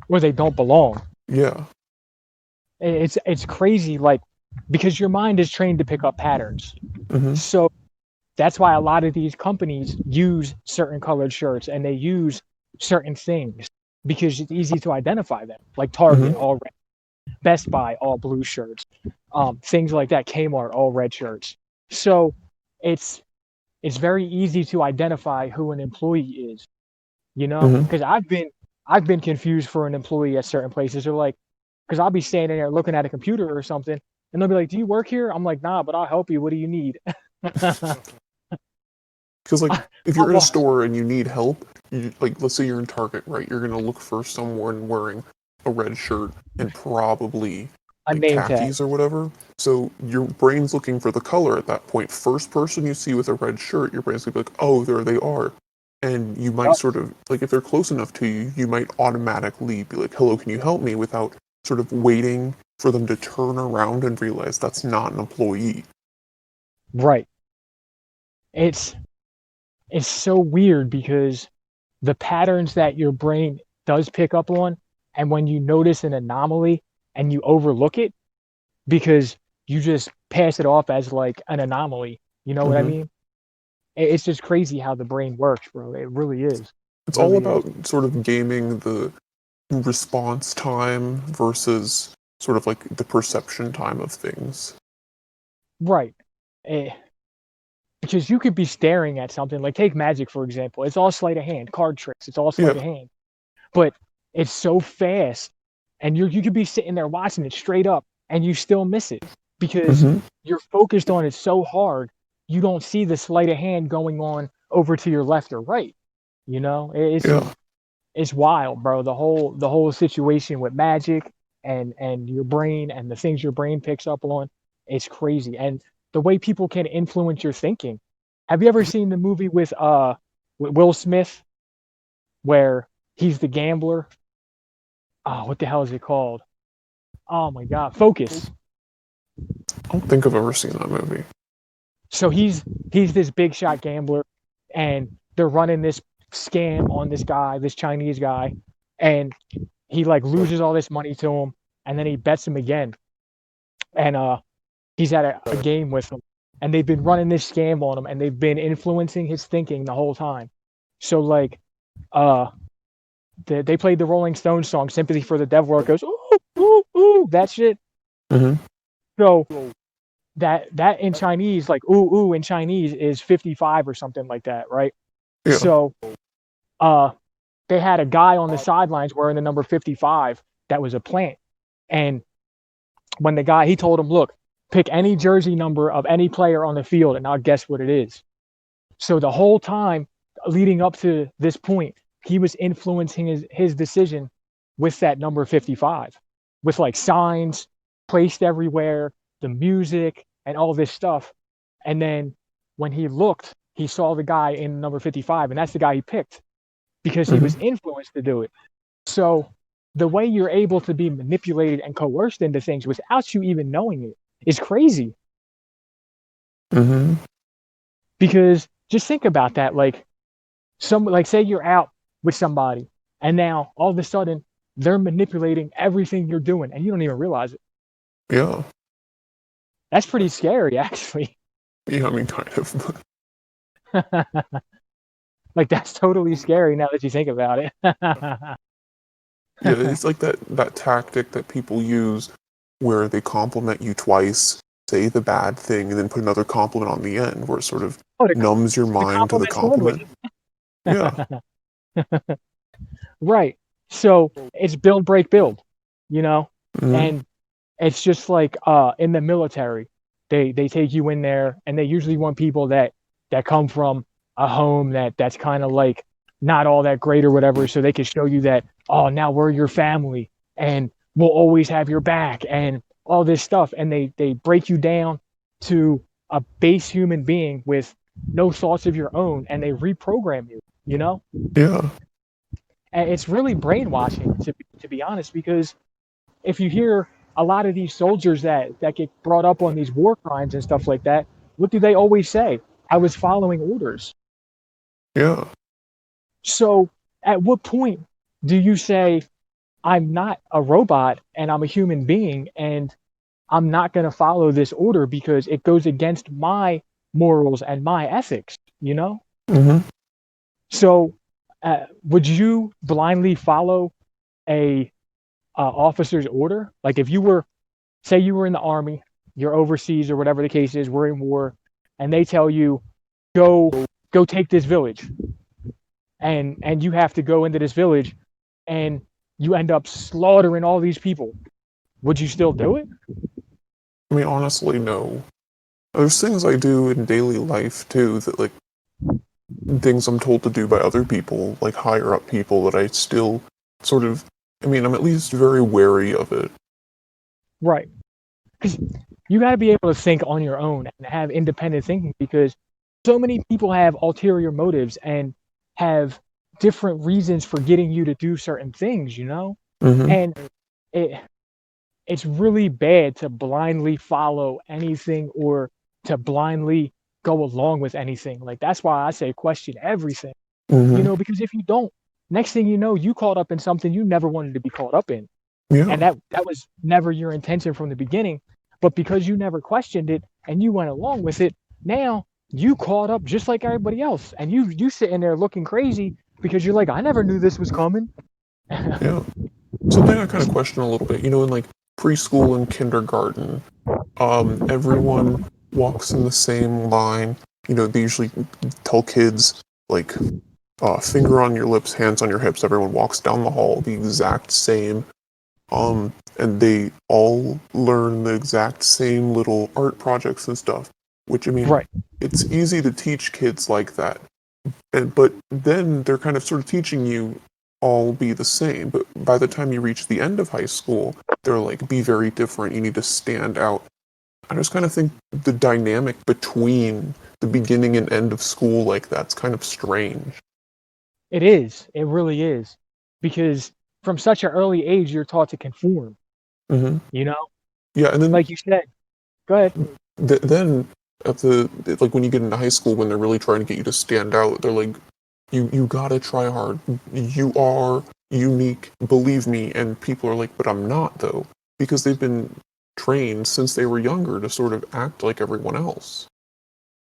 where they don't belong. Yeah. It's crazy, like because your mind is trained to pick up patterns. Mm-hmm. So that's why a lot of these companies use certain colored shirts and they use certain things because it's easy to identify them. Like Target, Mm-hmm. all red. Best Buy, all blue shirts. Things like that. Kmart, all red shirts. So it's it's very easy to identify who an employee is, you know? Hmm. Because I've been confused for an employee at certain places. Or like, because I'll be standing there looking at a computer or something, and they'll be like, "Do you work here?" I'm like, "Nah, but I'll help you. What do you need?" Because like if I you're in a walk store and you need help, like let's say you're in Target, right? You're gonna look for someone wearing a red shirt and probably a like name tag. khakis or whatever. So your brain's looking for the color at that point. First person you see with a red shirt, your brain's gonna be like, oh, there they are. And you might Yup. sort of like if they're close enough to you, you might automatically be like, hello, can you help me? Without sort of waiting for them to turn around and realize that's not an employee. Right. It's it's so weird because the patterns that your brain does pick up on, and when you notice an anomaly and you overlook it because you just pass it off as like an anomaly, you know what I Hmm. mean? It's just crazy how the brain works, bro. It really is. It's all Really is. about sort of gaming the response time versus sort of like the perception time of things. Right. Eh, because you could be staring at something like take magic for example. It's all sleight of hand, card tricks. It's all sleight Yeah. of hand, but it's so fast, and you could be sitting there watching it straight up, and you still miss it because Hmm. you're focused on it so hard. You don't see the sleight of hand going on over to your left or right. You know, Yeah. it's wild, bro. The whole situation with magic and your brain and the things your brain picks up on, it's crazy. And the way people can influence your thinking. Have you ever seen the movie with Will Smith where he's the gambler? Oh, what the hell is it called? Oh my God, Focus. I don't think I've ever seen that movie. So he's this big shot gambler, and they're running this scam on this guy, this Chinese guy, and he like loses all this money to him, and then he bets him again, and he's at a game with him, and they've been running this scam on him, and they've been influencing his thinking the whole time. So like, uh, they played the Rolling Stones song "Sympathy for the Devil," where it goes ooh ooh ooh that shit. Hmm. So that in Chinese, like ooh ooh in Chinese is 55 or something like that, right? Yeah. So uh, they had a guy on the sidelines wearing the number 55 that was a plant, and when the guy he told him, look, pick any jersey number of any player on the field, and I'll guess what it is. So the whole time leading up to this point, he was influencing his decision with that number 55, with like signs placed everywhere, the music, and all this stuff. And then when he looked, he saw the guy in number 55, and that's the guy he picked because he was Hmm. influenced to do it. So the way you're able to be manipulated and coerced into things without you even knowing it is crazy. Hmm. Because just think about that. Like say you're out with somebody, and now all of a sudden they're manipulating everything you're doing and you don't even realize it. Yeah. That's pretty scary actually. Yeah, I mean, kind of. Like that's totally scary now that you think about it. Yeah, it's like that tactic that people use where they compliment you twice, say the bad thing, and then put another compliment on the end, where it sort of Oh, numbs your the mind to the compliment compliment. Yeah. sandwich. Right. So it's build, break, build, you know? Hmm. And it's just like in the military, they take you in there and they usually want people that come from a home that's kind of like not all that great or whatever, so they can show you that, oh, now we're your family and we'll always have your back and all this stuff. And they break you down to a base human being with no thoughts of your own and they reprogram you, you know? Yeah. And it's really brainwashing to be honest, because if you hear a lot of these soldiers that get brought up on these war crimes and stuff like that, what do they always say? I was following orders. Yeah. So at what point do you say I'm not a robot and I'm a human being and I'm not going to follow this order because it goes against my morals and my ethics, you know? Hmm. So would you blindly follow a officer's order? Like if you were, say you were in the army, you're overseas or whatever the case is, we're in war, and they tell you go take this village, and you have to go into this village, and you end up slaughtering all these people. Would you still do it? I mean, honestly, no. There's things I do in daily life too that like things I'm told to do by other people, like higher up people, that I still sort of. I mean, I'm at least very wary of it. Right. Because you got to be able to think on your own and have independent thinking, because so many people have ulterior motives and have different reasons for getting you to do certain things, you know? Mm-hmm. And it it's really bad to blindly follow anything or to blindly go along with anything. Like that's why I say question everything. You Mm-hmm. know, because if you don't, next thing you know, you caught up in something you never wanted to be caught up in. Yeah. And that was never your intention from the beginning. But because you never questioned it and you went along with it, now you caught up just like everybody else. And you sitting there looking crazy because you're like, I never knew this was coming. Yeah. Something I kind of question a little bit. You know, in like preschool and kindergarten, everyone walks in the same line. You know, they usually tell kids like finger on your lips, hands on your hips. Everyone walks down the hall the exact same. And they all learn the exact same little art projects and stuff. Which I mean, Right. it's easy to teach kids like that. But then they're kind of sort of teaching you all be the same. But by the time you reach the end of high school, they're like, be very different. You need to stand out. I just kind of think the dynamic between the beginning and end of school like that's kind of strange. It is. It really is. Because from such an early age, you're taught to conform, Hmm. you know? Yeah, and then Like you said, go ahead. then at the like when you get into high school when they're really trying to get you to stand out, they're like, you gotta try hard. You are unique, believe me. And people are like, but I'm not though, because they've been trained since they were younger to sort of act like everyone else.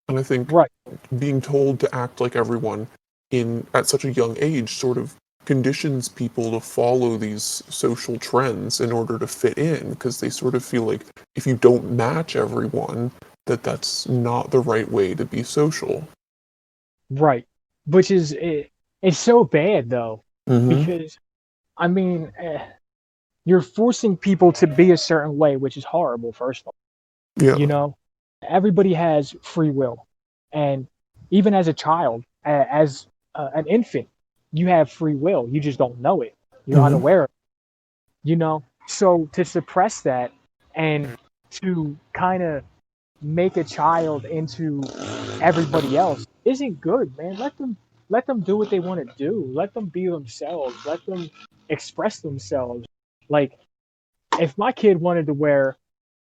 And I think Right. being told to act like everyone in at such a young age sort of conditions people to follow these social trends in order to fit in because they sort of feel like if you don't match everyone that's not the right way to be social. Right. Which is, it's so bad though, Mm-hmm. because I mean, you're forcing people to be a certain way, which is horrible, first of all. You Yeah. know, everybody has free will. And even as a child, as an infant, you have free will. You just don't know it. You're Mm-hmm. unaware of it, you know? So to suppress that and to kind of make a child into everybody else isn't good, man. Let them do what they want to do. Let them be themselves. Let them express themselves. Like if my kid wanted to wear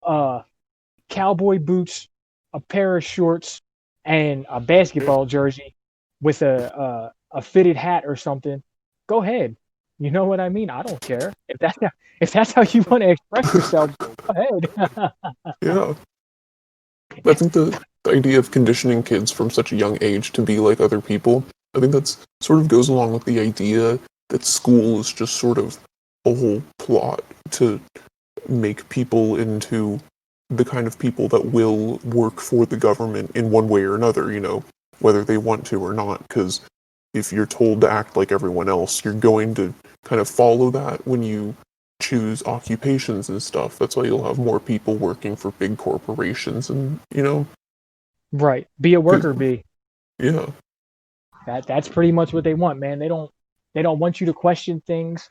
uh cowboy boots, a pair of shorts, and a basketball jersey with a fitted hat or something, go ahead. You know what I mean? I don't care if that's how you want to express yourself. Go ahead. Yeah. I think the idea of conditioning kids from such a young age to be like other people, I think that's sort of goes along with the idea that school is just sort of a whole plot to make people into the kind of people that will work for the government in one way or another, you know, whether they want to or not. Because if you're told to act like everyone else, you're going to kind of follow that when you choose occupations and stuff. That's why you'll have more people working for big corporations and, you know, Right. Be a 'cause- worker bee. yeah. That's pretty much what they want, man. They don't want you to question things.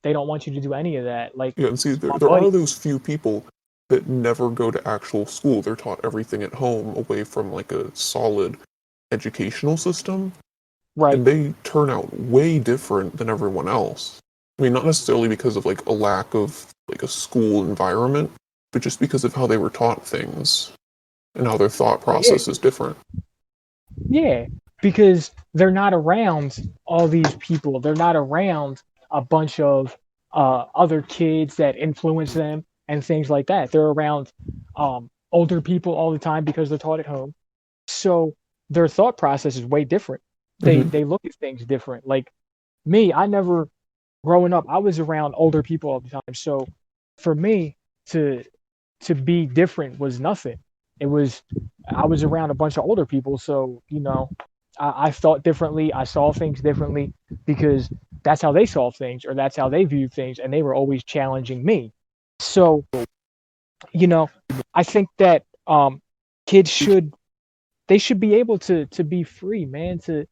They don't want you to do any of that. Like Yeah, and see, my there are buddy, those few people that never go to actual school. They're taught everything at home away from like a solid educational system. right? And they turn out way different than everyone else. I mean, not necessarily because of like a lack of like a school environment, but just because of how they were taught things and how their thought Oh yeah, process is different. yeah. Because they're not around all these people. They're not around a bunch of other kids that influence them and things like that. They're around older people all the time because they're taught at home. So their thought process is way different. They Hmm. they look at things different. Like me, I never growing up, I was around older people all the time. So for me to to be different was nothing. I was around a bunch of older people, so I thought differently. I saw things differently because that's how they saw things or that's how they viewed things, and they were always challenging me. So you know, I think that kids should be able to be free, man, to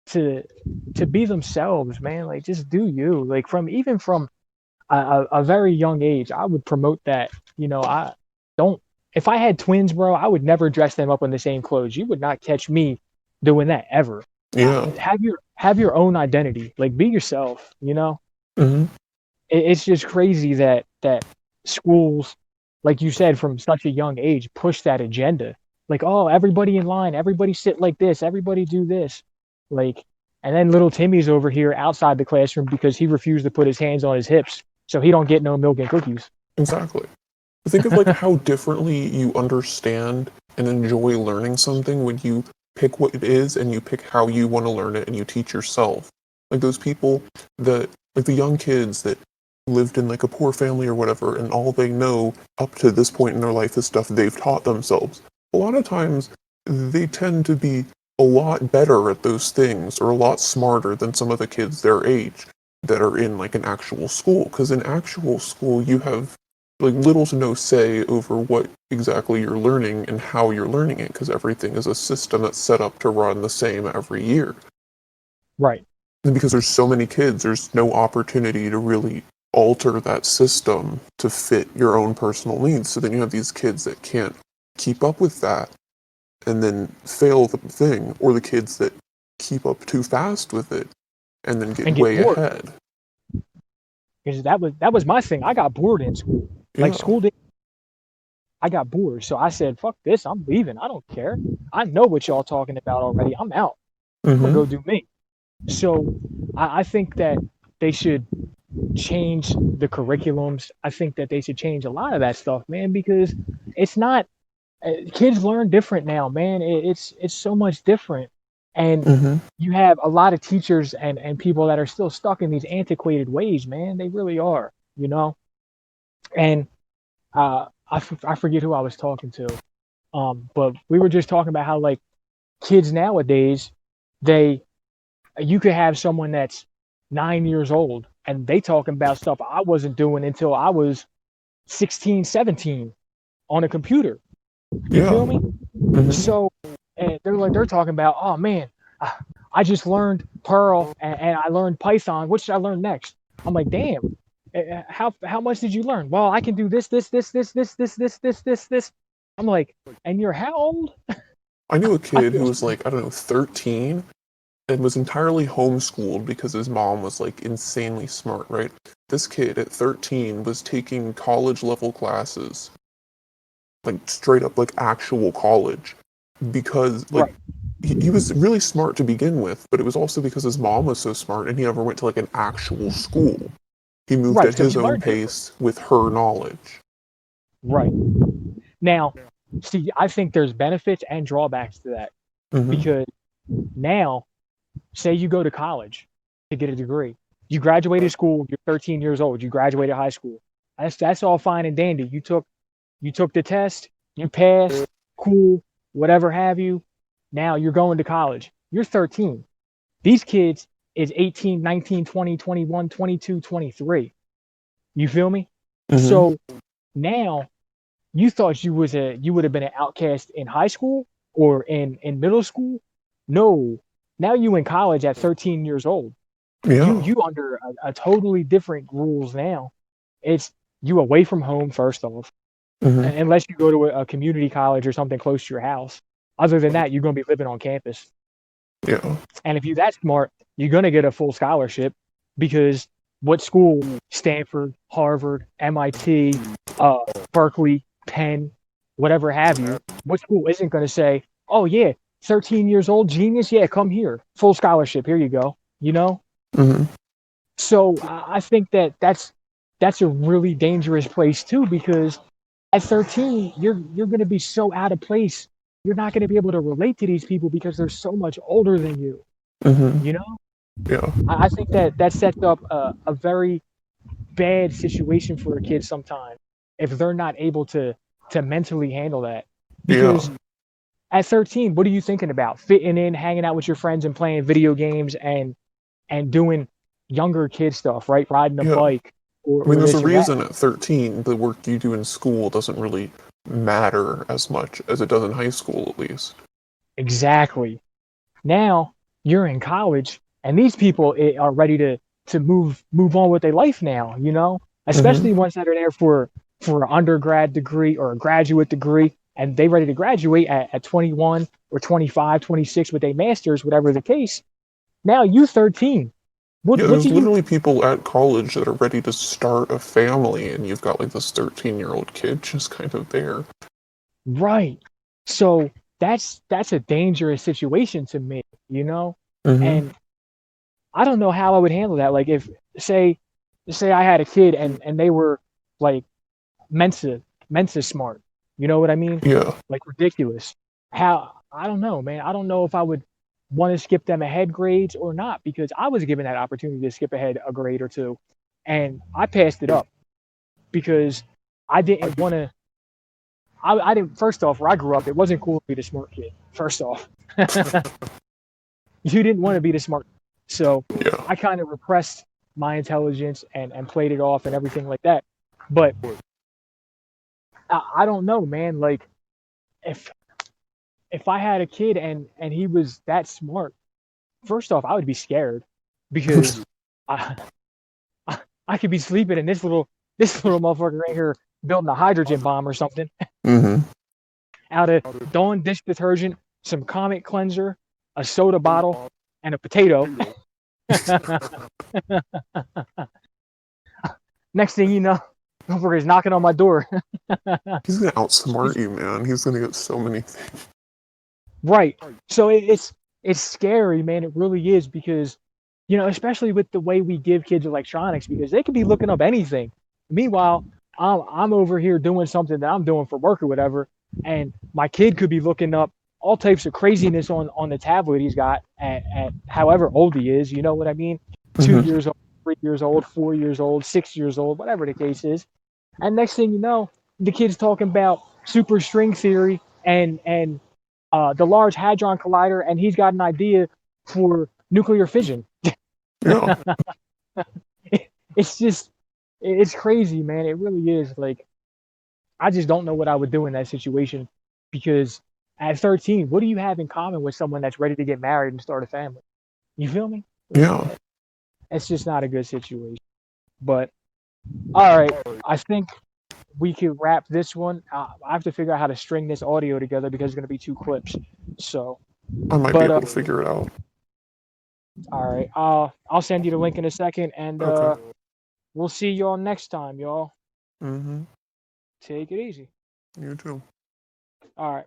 to be themselves, man. Like just do you. Like from a very young age, I would promote that. I don't. If I had twins, bro, I would never dress them up in the same clothes. You would not catch me doing that ever. Yeah. Have your own identity. Like be yourself. Hmm. It's just crazy that schools, like you said, from such a young age, push that agenda. Like, oh, everybody in line, everybody sit like this, everybody do this, like, and then little Timmy's over here outside the classroom because he refused to put his hands on his hips, so he don't get no milk and cookies. Exactly. Think of like how differently you understand and enjoy learning something when you pick what it is and you pick how you want to learn it and you teach yourself. Like those people that, like the young kids that lived in like a poor family or whatever, and all they know up to this point in their life is stuff they've taught themselves. A lot of times they tend to be a lot better at those things or a lot smarter than some of the kids their age that are in like an actual school. Because in actual school, you have like little to no say over what exactly you're learning and how you're learning it because everything is a system that's set up to run the same every year. Right. And because there's so many kids, there's no opportunity to really alter that system to fit your own personal needs. So then you have these kids that can't keep up with that and then fail the thing, or the kids that keep up too fast with it and then get And get way bored ahead. because that was my thing. I got bored in school. Like Yeah. school did. I got bored, so I said, "Fuck this! I'm leaving. I don't care. I know what y'all talking about already. I'm out. I'm gonna Mm-hmm. go do me." So I think that they should change the curriculums. I think that they should change a lot of that stuff, man, because it's not kids learn different now, man. It's so much different, and Mm-hmm. you have a lot of teachers and people that are still stuck in these antiquated ways, man. They really are, And I forget who I was talking to, but we were just talking about how like kids nowadays, they you could have someone that's 9 years old and they talking about stuff I wasn't doing until I was 16, 17 on a computer. You Yeah. feel me? Mm-hmm. So, and they're talking about, oh man, I just learned Perl and I learned Python. What should I learn next? I'm like, damn. How much did you learn? Well, I can do this. I'm like, and you're how old? I knew a I kid feel who was like, I don't know, 13 and was entirely homeschooled because his mom was like insanely smart, right? This kid at 13 was taking college level classes, like straight up like actual college, because like right, he was really smart to begin with, but it was also because his mom was so smart and he never went to like an actual school. He moved right. at So his he own learned different. pace with her knowledge. Right now, see, I think there's benefits and drawbacks to that Mm-hmm. because now, say you go to college to get a degree, you graduated school, you're 13 years old, you graduated high school. That's all fine and dandy. You took the test, you passed, cool, whatever have you. Now you're going to college. You're 13. These kids is 18, 19, 20, 21, 22, 23. You feel me? Mm-hmm. So now you thought you would have been an outcast in high school or in middle school. No. Now you in college at 13 years old. Yeah. You under a totally different rules now. It's you away from home first off, Mm-hmm. unless you go to a community college or something close to your house. Other than that, you're going to be living on campus. Yeah. And if you're that smart, you're going to get a full scholarship because what school? Stanford, Harvard, MIT, uh, Berkeley, Penn, whatever have you. What school isn't going to say, "Oh yeah, 13 years old, genius, yeah, come here, full scholarship, here you go." Mm-hmm. So I think that's a really dangerous place too because at 13 you're going to be so out of place. You're not going to be able to relate to these people because they're so much older than you. Mm-hmm. You know, Yeah. I think that sets up a very bad situation for a kid sometimes if they're not able to mentally handle that. Because Yeah. at 13, what are you thinking about? Fitting in, hanging out with your friends and playing video games and doing younger kid stuff, right? Riding a Yeah. bike I mean, or there's a this or that. reason at 13 the work you do in school doesn't really matter as much as it does in high school, at least. Exactly. Now you're in college, and these people are ready to move on with their life now. Hmm. Especially ones that are there for an undergrad degree or a graduate degree, and they ready to graduate at 21 or 25, 26 with a master's, whatever the case. Now you 13. Yeah, What do there's you literally people at college that are ready to start a family, and you've got like this 13-year-old kid just kind of there. right? So that's a dangerous situation to me, Hmm. and I don't know how I would handle that. Like if say say I had a kid and they were like Mensa smart. You know what I mean? Yeah. Like ridiculous. How I don't know, man. I don't know if I would want to skip them ahead grades or not because I was given that opportunity to skip ahead a grade or two, and I passed it up because I didn't want to. I didn't. First off, where I grew up, it wasn't cool to be the smart kid. First off, you didn't want to be the smart. So Yeah. I kind of repressed my intelligence and played it off and everything like that. But I don't know, man. Like if if I had a kid and he was that smart, first off, I would be scared because I I could be sleeping and this little motherfucker right here building a hydrogen bomb or something Hmm. out of Dawn dish detergent, some Comet cleanser, a soda bottle, and a potato. Next thing you know, motherfucker's knocking on my door. He's gonna outsmart you, man. He's gonna get so many things. Right. So it's scary, man. It really is because, especially with the way we give kids electronics, because they could be looking up anything. Meanwhile, I'm over here doing something that I'm doing for work or whatever, and my kid could be looking up all types of craziness on the tablet he's got at however old he is. You know what I mean? Two Hmm. years old, 3 years old, 4 years old, 6 years old, whatever the case is. And next thing you know, the kid's talking about super string theory and the Large Hadron Collider, and he's got an idea for nuclear fission. Yeah. It's just, it's crazy, man. It really is. Like, I just don't know what I would do in that situation because at 13, what do you have in common with someone that's ready to get married and start a family? You feel me? Like, Yeah. it's just not a good situation. But all right, I think we could wrap this one. I have to figure out how to string this audio together because it's going to be two clips. So, I might be but able to figure it out. all right, I'll send you the link in a second, and Okay. we'll see y'all next time, y'all. Hmm. Take it easy. You too. All right.